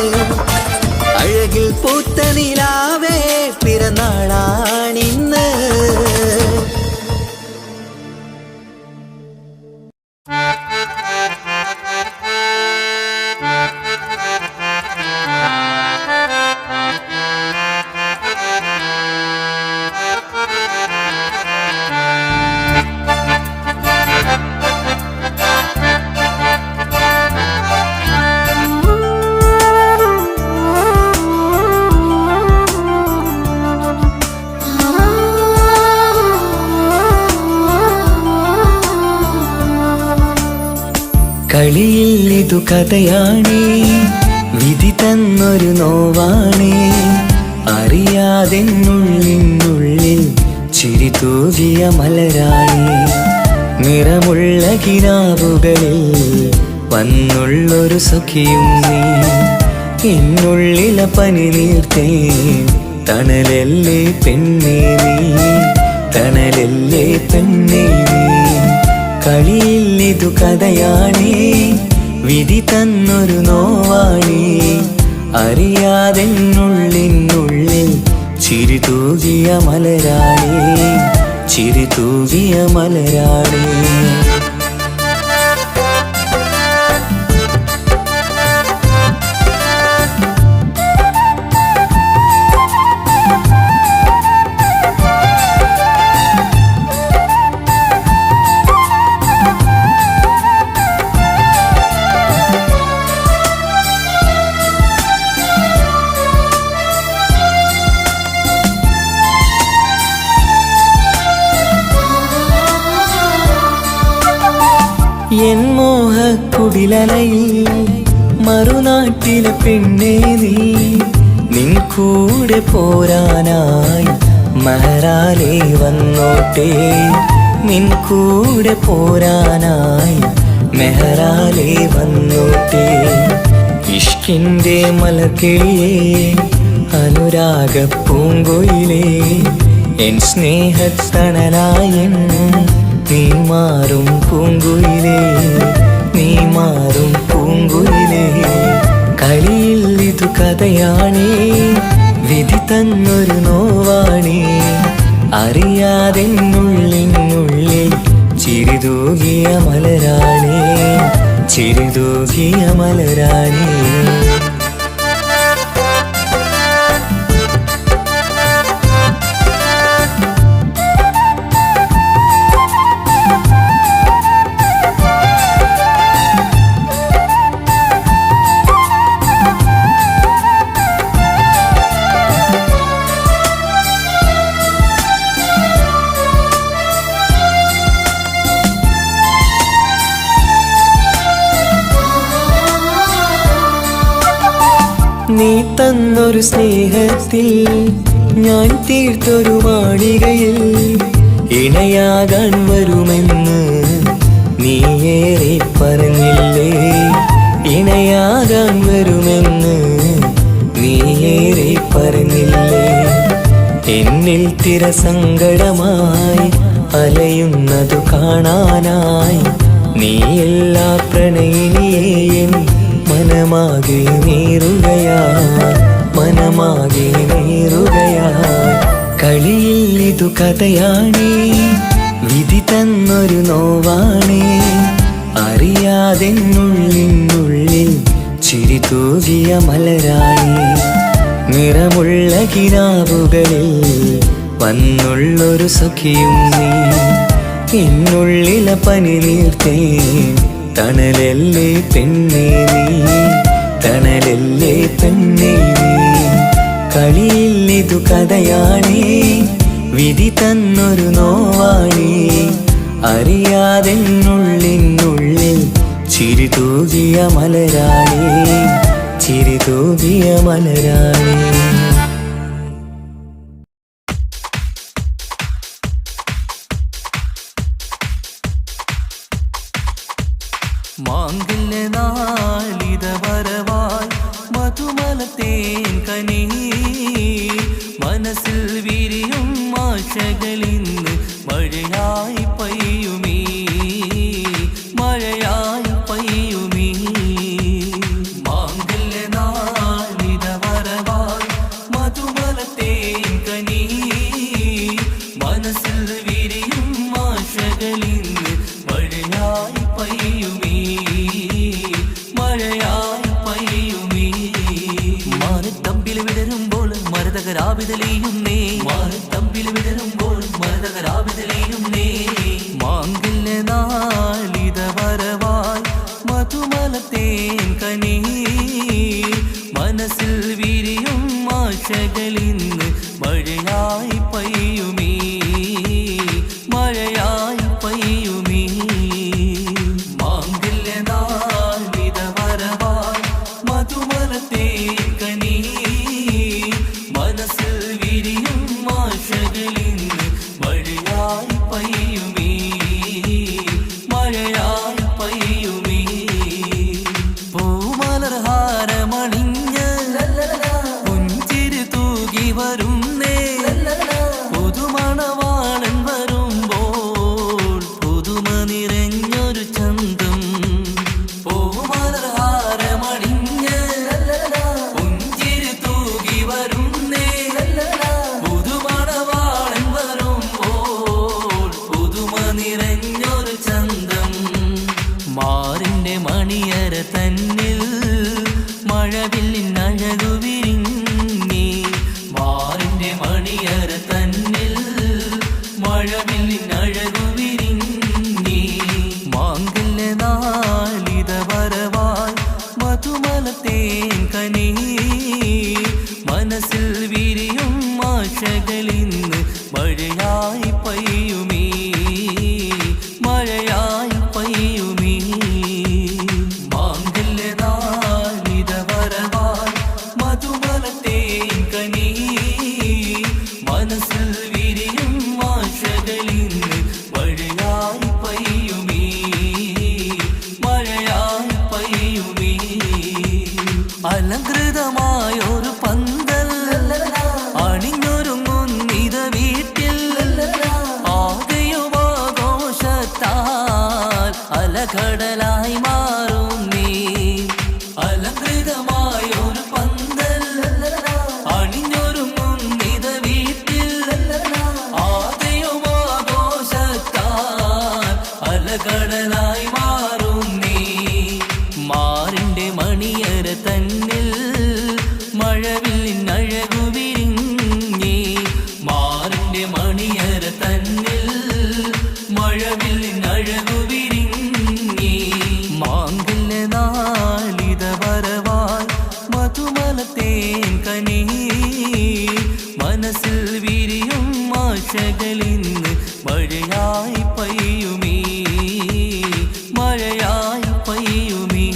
A: അഴകിൽ പൂത്ത നിലാവേ പിറന്നാളാണിന്ന് കളിയിൽ ഇതു കഥയാണേ വിധി തന്നൊരു നോവാണേ അറിയാതെന്നുള്ളിനുള്ളിൽ ചിരി തൂകിയ മലരാണേ നിറമുള്ള കിനാവുകളിൽ വന്നുള്ളൊരു സഖിയും നീ എന്നുള്ളില പനി നീർത്തേ തണലല്ലേ പെണ്ണേ നീ തണലല്ലേ പെണ്ണേ നീ കളിയിൽ ഇതു കഥയാണേ വിധി തന്നൊരു നോവാണേ അറിയാതെന്നുള്ളിനുള്ളിൽ ചിരി തൂകിയ മലരാണേ ചിരി തൂകിയ മലരാണേ എൻ മോഹക്കുടിലലയിൽ മറുനാട്ടിലെ പെണ്ണേ നീ നിൻ കൂടെ പോരാനായി മഹറാലേ വന്നോട്ടെ നിൻ കൂടെ പോരാനായി മെഹറാലേ വന്നോട്ടെ ഇഷ്കിൻ്റെ മലർക്കിളിയേ അനുരാഗ പൂങ്കൊയിലേ എൻ സ്നേഹത്തണലായെന്നും നീ മാറും പൂങ്കുയിലേ നീ മാറും പൂങ്കുയിലേ കളിയിൽ ഇതു കഥയാണേ വിധി തന്നൊരു നോവാണേ അറിയാതെന്നുള്ളിനുള്ളിൽ ചിരിതൂകിയ മലരാണേ ചിരിതൂകിയ മലരാണേ നീ തന്നൊരു സ്നേഹത്തിൽ ഞാൻ തീർത്തൊരു മാളികയിൽ ഇണയാകാൻ വരുമെന്ന് നീയേറെ പറഞ്ഞില്ലേ ഇണയാകാൻ വരുമെന്ന് നീയേറെ പറഞ്ഞില്ലേ എന്നിൽ തിരസങ്കടമായി അലയുന്നതു കാണാനായി നീ എല്ലാ പ്രണയിനിയേയും മനമാകെ നീറുകയായി കളിയിൽ ഇതു കഥയാണേ വിധി തന്നൊരു നോവാണേ അറിയാതെന്നുള്ളിനുള്ളിൽ ചിരി തൂകിയ മലരാണേ നിറമുള്ള കിനാവുകളിൽ വന്നുള്ളൊരു സഖിയും നീ എന്നുള്ളിലെ പനി നീർത്തേ തണലല്ലേ പെണ്ണേ നീ തണലല്ലേ പെണ്ണേ നീ കളിയിൽ ഇതു കഥയാണേ വിധി തന്നൊരു നോവാണേ അറിയാതെന്നുള്ളിനുള്ളിൽ ചിരി തൂകിയ മലരാണേ ചിരി തൂകിയ മലരാണേ
E: മാംഗല്യനാളിത വരവായി മധുമലത്തേൻ കനി മനസ്സിൽ വിരിയും ആശകളിന്ന് മഴയായി പെയ്യുമീ മഴയായി പെയ്യുമീ മാംഗല്യനാളിത വരവായി മധുമലത്തേൻ കനി മനസ്സിൽ വിരിയും ആശകളിന്ന് മഴയായി പെയ്യുമീ മഴയായി പെയ്യുമീ മാനത്തമ്പിൽ വിടരുമ്പോൾ മരതകരാവിതലിയുന്നേ മാനത്തമ്പിൽ വിടരുമ്പോൾ മരതകരാവിതലിയുന്നേ മാംഗല്യനാളിത വരവായി മധുമലത്തേൻ കനി മനസ്സിൽ വിരിയും ആശകളിന്ന് മഴയായി പെയ്യുമീ മഴയായി പെയ്യുമീ മാംഗല്യനാളിത വരവായി മധുമലത്തേൻ കനി മനസ്സിൽ വിരിയും ആശകളിന്ന് മഴയായി പെയ്യുമീ മഴയായി പെയ്യുമീ പൂമലർഹാരമണിഞ്ഞ് പുഞ്ചിരി തൂകി വരുന്നേ പുതുമണവാളൻ വരുമ്പോൾ പുതുമ നിറഞ്ഞൊരു ചന്തം പൂമലർഹാരമണിഞ്ഞ് പുഞ്ചിരി തൂകി വരുന്നേ പുതുമണവാളൻ വരുമ്പോൾ പുതുമ നിറഞ്ഞൊരു ചന്തം മാറിന്റെ മണിയര തന്നിൽ മഴവില്ലിനഴകു വിരിഞ്ഞി മാറിന്റെ മണിയര തന്നിൽ മഴവില്ലിനഴകു വിരിഞ്ഞി മാംഗല്യനാളിത വരവായി മധുമലത്തേൻ കനി മനസ്സിൽ വിരിയും ആശകളിന്ന് മഴയായി പെയ്യുമീ മഴയായി പെയ്യുമീ അലങ്കൃതമായൊരു പന്തൽ അണിഞ്ഞൊരുങ്ങുന്നിത വീട്ടിൽ ആകെയുമാഘോഷത്താൽ അലകടലായി മാറും നീ. അലങ്കൃതമായൊരു പന്തൽ അണിഞ്ഞൊരുങ്ങുന്നിത വീട്ടിൽ ആകെയുമാഘോഷത്താൽ അലകടലായി മാറും നീ. മാറിന്റെ മണിയര തന്നിൽ മഴവില്ലിനഴകു വിരിഞ്ഞി. മാറിന്റെ മണിയര തന്നിൽ മഴവില്ലിനഴകു വിരിഞ്ഞി. മാങ്കല്യ നാളിത വരവായി മധുമലത്തേൻ കനി. മനസ്സിൽ വിരിയും ആശകളിന്ന് മഴയായി പെയ്യുമീ, മഴയായി പെയ്യുമീ.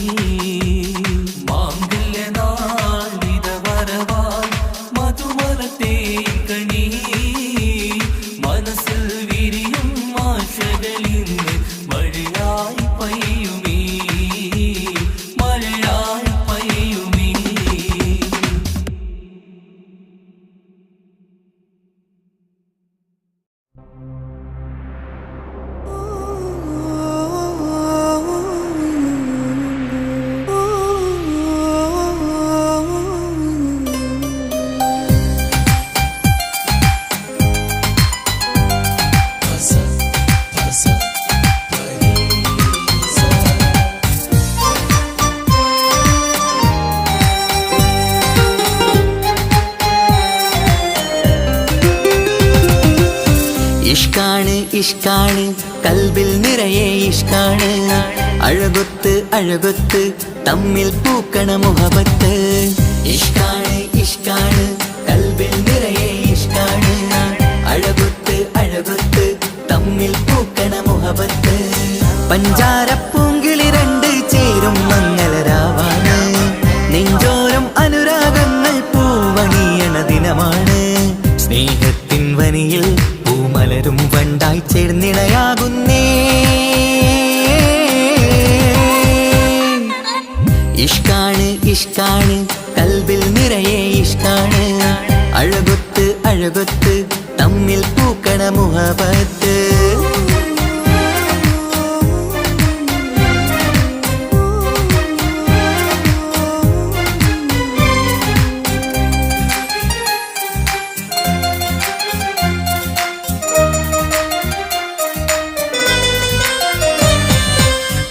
E: മാങ്കല്യ നാളിത വരവായി മധുമലത്തേൻ കനി. മനസ്സിൽ വിരിയും ആശകളിന്ന് മഴയായി പെയ്യുമീ, മഴയായി പെയ്യുമീ.
A: ഇഷ്കാണ് ഇഷ്കാണ് കൽബിൽ നിറയെ ഇഷ്കാണ്. അഴകൊത്ത് അഴകൊത്ത് തമ്മിൽ പൂക്കണ മുഹബത്ത്. ഇഷ്കാണ് ഇഷ്കാണ് കൽബിൽ നിറയെ ഇഷ്കാണ്. അഴകൊത്ത് അഴകൊത്ത് തമ്മിൽ പൂക്കണ മുഹബത്ത്. പഞ്ചാരപ്പൂങ്കിളി രണ്ട് ചേരും മംഗളരാവാണ്. നെഞ്ചോരം അനുരാഗങ്ങൾ പൂവണിയണ ദിനമാണ്. സ്നേഹത്തിൻ വനിയിൽ പൂമലരും വണ്ടായി ചേർന്നിണയാകുന്നേ. ഇഷ്കാണ് ഇഷ്കാണ് കൽബിൽ നിറയെ ഇഷ്കാണ്. അഴകൊത്ത് അഴകൊത്ത് തമ്മിൽ പൂക്കണ മുഹബത്ത്.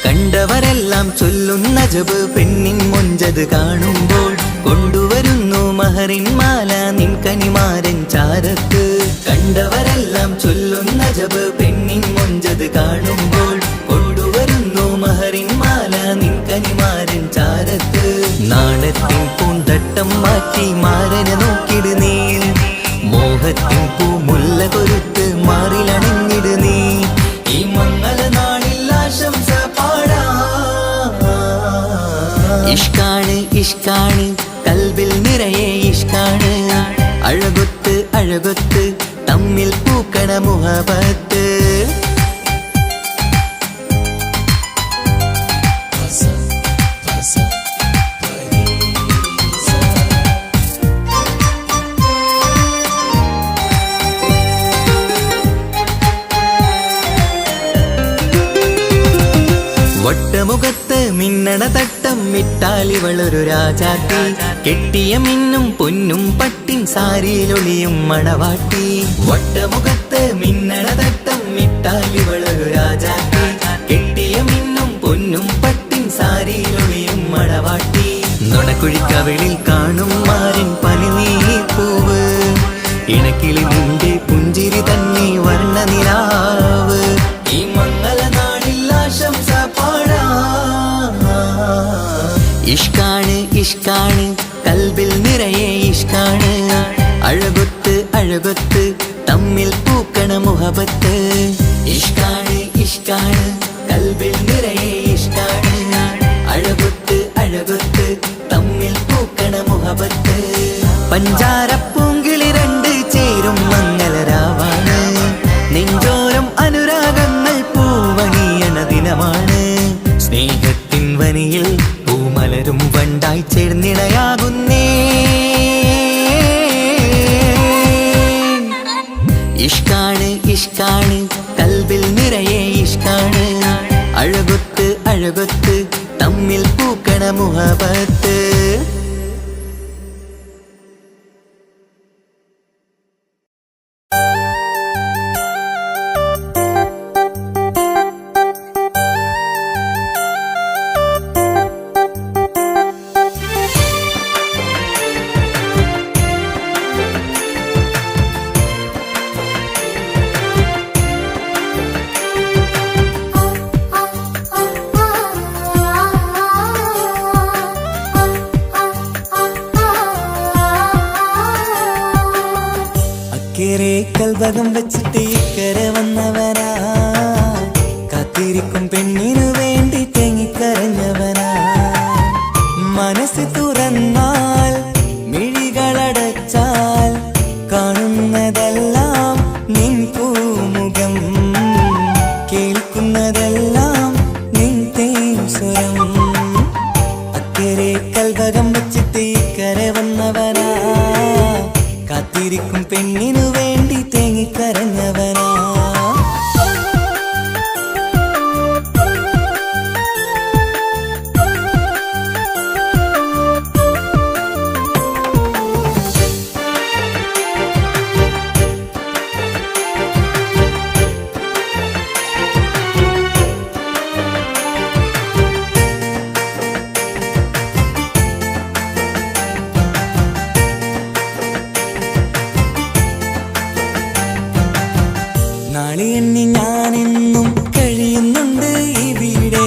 A: കണ്ടവരെല്ലാം ചൊല്ലുന്ന ജബ് പെണ്ണിൻ മൊഞ്ചത് കാണുമ്പോൾ. കൊണ്ടുവരുന്നു മഹറിൻ മാല നിൻ കനിമാരൻ ചാരത്ത്. കണ്ടവരെല്ലാം ചൊല്ലുന്ന ജബ് പെണ്ണിൻ മൊഞ്ചത് കാണുമ്പോൾ. കൊണ്ടുവരുന്നു മഹറിൻ മാല നിൻ കനിമാരൻ ചാരത്ത്. നാണത്തിൻ പൂന്തട്ടം മാറ്റി മാരനെ നോക്കിട് നീ. മോഹത്തിൻ പൂമുല്ല കൊരുത്ത് മാറിലണിഞ്ഞിട് നീ. ഈ മംഗള നാളിൽ ആശംസ പാടാ. ഇഷ്കാണ് ഇഷ്കാണ് കൽബിൽ നിറയെ ഇഷ്കാണ്. അഴകൊത്ത് അഴകൊത്ത് തമ്മിൽ പൂക്കണ മുഹബത്ത്. വട്ടമുഖത്ത് മിന്നണ തട്ടം മിട്ടാലിവളൊരു രാജാത്തി. കെട്ടിയ മിന്നും പൊന്നും പട്ടിൻ സാരിയിലൊളിയും മണവാട്ടി. വട്ടമുഖത്ത് മിന്നണ തട്ടം മിട്ടാലിവളൊരു രാജാത്തി. കെട്ടിയ മിന്നും പൊന്നും പട്ടിൻ സാരിയിലൊളിയും മണവാട്ടി. നുണക്കുഴിക്കവിളിൽ കാണും മാരൻ പനിനീർപ്പൂവ്. ഇണക്കിളി നിന്റെ പുഞ്ചിരി തന്നെ വർണ്ണനിലാവ്. ഈ മംഗള നാളിൽ ആശംസ പാടാ. ഇഷ്കാണ് ഇഷ്കാണ് കൽബിൽ നിറയെ ഇഷ്കാണ്. അഴകൊത്ത് അഴകൊത്ത് തമ്മിൽ പൂക്കണ മുഹബത്ത്. ഇഷ്കാണ് ഇഷ്കാണ് കൽബിൽ നിറയെ ഇഷ്കാണ്. അഴകൊത്ത് അഴകൊത്ത് തമ്മിൽ പൂക്കണ മുഹബത്ത്. പഞ്ചാരപ്പൂങ്കിളി രണ്ട് ചേരും മംഗളരാവാണ്. നെഞ്ചോരം അനുരാഗങ്ങൾ പൂവണിയണ ദിനമാണ്. സ്നേഹത്തിൻ വനിയിൽ പൂമലരും രണ്ടായി ചേർന്നിണയാകുന്നേ. ഇഷ്കാണ് ഇഷ്കാണ് കൽബിൽ നിറയെ ഇഷ്കാണ്. അഴകൊത്ത് അഴകൊത്ത് തമ്മിൽ പൂക്കണ മുഹബത്ത്.
F: അക്കരെ കൽവകം വെച്ചിട്ട് ഇക്കരെ വന്നവനാ, കാത്തിരിക്കും പെണ്ണിനു വേണ്ടി തേങ്ങിക്കരഞ്ഞവനാ. മനസ്സ് തുറന്നാൽ മിഴികളടച്ചാൽ കാണുന്നതെല്ലാം നിൻ പൂമുഖം, കേൾക്കുന്നതെല്ലാം നിൻ തേൻ സ്വരം. അക്കരെ കൽവകം വെച്ചിട്ട് ഇക്കരെ വന്നവനാ, കാത്തിരിക്കും പെണ്ണിനു വേണ്ടി തേങ്ങിക്കരഞ്ഞവനാ. നാളെ എണ്ണി ഞാനെന്നും കഴിയുന്നുണ്ട് ഇവിടെ,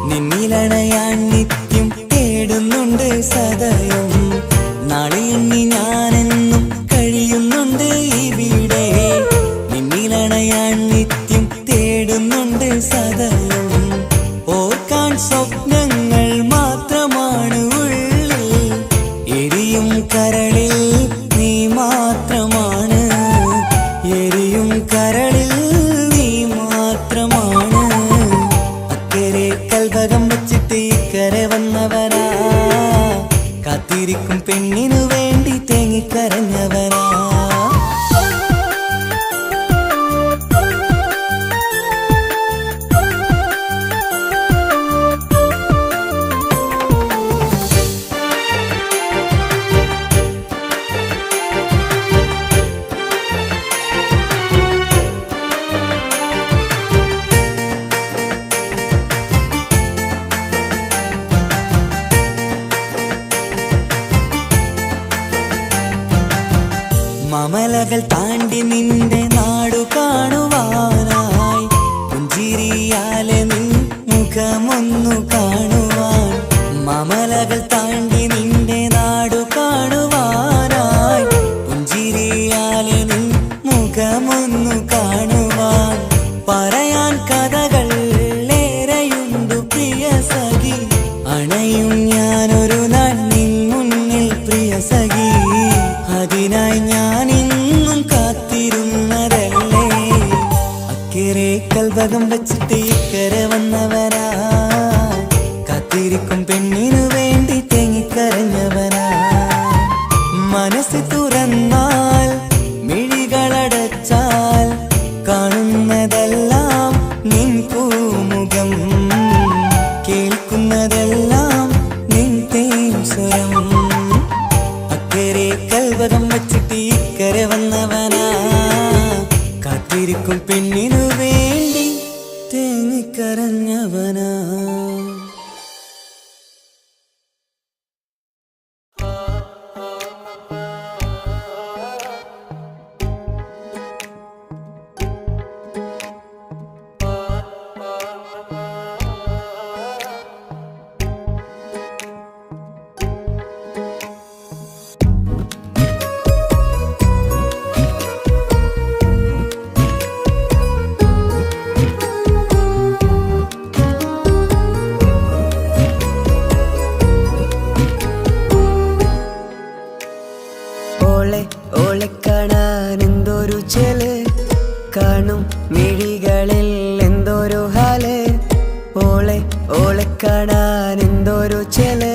F: നിന്നിലണയാൻ നിത്യം തേടുന്നുണ്ട് സദയം. നാളെ എണ്ണി ഞാനെന്നും കഴിയുന്നുണ്ട് ഇവിടെ, നിന്നിലണയാൻ നിത്യം തേടുന്നുണ്ട് സദയം. ഓർക്കാൻ സ്വപ്നങ്ങൾ മാത്രമാണ് ഉള്ളിൽ, എരിയും കരളിൽ നീ മാത്രമാണ്, എരിയും കരളിൽ നീ മാത്രമാണ്. അക്കരെ കൽവകം വെച്ചിട്ട് ഇക്കരെ വന്നവനാ, കാത്തിരിക്കും പെണ്ണിനു വേണ്ടി തേങ്ങിക്കരഞ്ഞവനാ. മമലകൾ താണ്ടി നിന്റെ നാടു കാണുവാനായി, പുഞ്ചിരിയാലെ നിൻ മുഖമൊന്നു കാണുവാൻ. മമലകൾ താണ്ടി നിന്റെ നാടു കാണുവാനായി, പുഞ്ചിരിയാലെ നിൻ മുഖമൊന്നു കാണുവാൻ. പറയാൻ കഥകൾ ഏറെയുണ്ടു പ്രിയ സഖി, അണയും ഞാനൊരു നാൾ നിൻ മുന്നിൽ പ്രിയ സഖി. അതിനായി ഞാൻ ഇന്നും കാത്തിരുന്നതല്ലേ. അക്കരെ കൽവകം വെച്ചിട്ട് ഇക്കരെ വന്നവനാ, കാത്തിരിക്കും പെണ്ണിനു വേണ്ടി തേങ്ങിക്കരഞ്ഞവനാ. മനസ്സ് തുറന്നാൽ മിഴികളടച്ചാൽ കാണുന്നതെല്ലാം നിൻ പൂമുഖം, കേൾക്കുന്നതെല്ലാം നിൻ തേൻ സ്വരം. അക്കരെ കൽവകം വെച്ചിട്ട് ഇക്കരെ വന്നവനാ, കാത്തിരിക്കും പെണ്ണിനു വേണ്ടി തേങ്ങിക്കരഞ്ഞവനാ.
B: ഓളെ കാണാൻ എന്തൊരു ചെല്, കാണും മിഴികളിൽ എന്തൊരു ഹാല്. ഓളെ കാണാൻ എന്തൊരു ചെല്.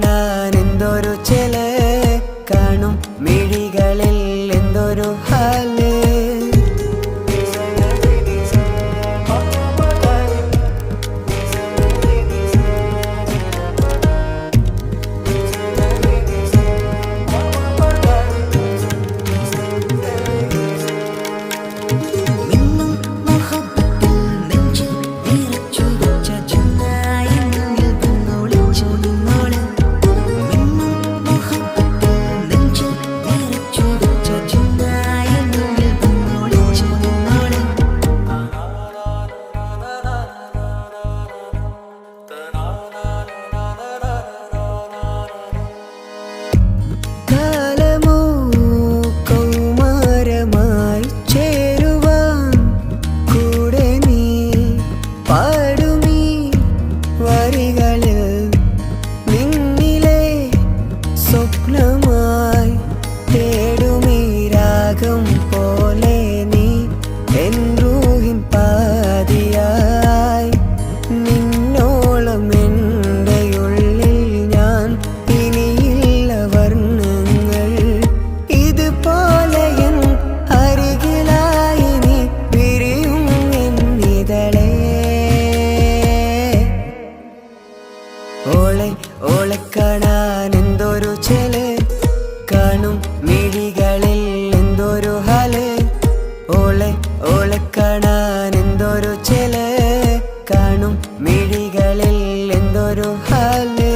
B: കാണാൻ എന്തൊരു ചെല കാണും മിഴികളിൽ എന്തൊരു ഹാല് ഓളെ കാണാൻ എന്തൊരു ചെല കാണും മിഴികളിൽ എന്തൊരു ഹാല് ഓളെ കാണാൻ എന്തൊരു ചെല കാണും മിഴികളിൽ എന്തൊരു ഹാല്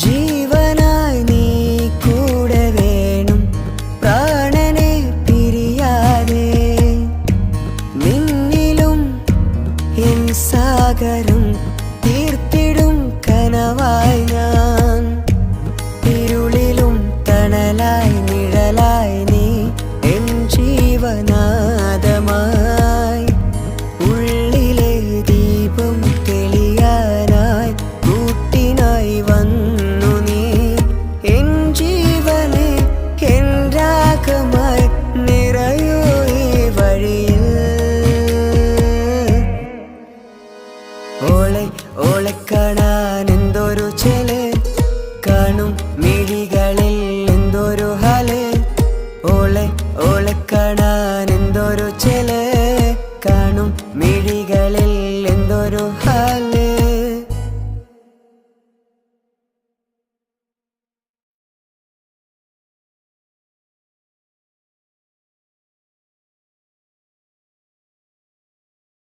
B: ജീവനായി നീ കൂടെ വേണം പ്രാണനെ പിരിയാതെ നിന്നിലും എൻ സാഗരം തീർത്തിടും കനവായി ഞാൻ ഇരുളിലും തണലായി നിഴലായി നീ എൻ ജീവനാദമായി ഉള്ളിലെ ദീപം തെളിയാനായി കൂട്ടിനായി വന്നു നീ എൻ ജീവനെ എൻ രാഗമായി നിറയൂ ഈ വഴിയിൽ ഓളെ കാണാൻ എന്തൊരു ചെല കാണും മിഴികളിൽ എന്തൊരു ഹാല് ഓളെ കാണാൻ എന്തൊരു ചെല കാണും മിഴികളിൽ എന്തൊരു ഹാല്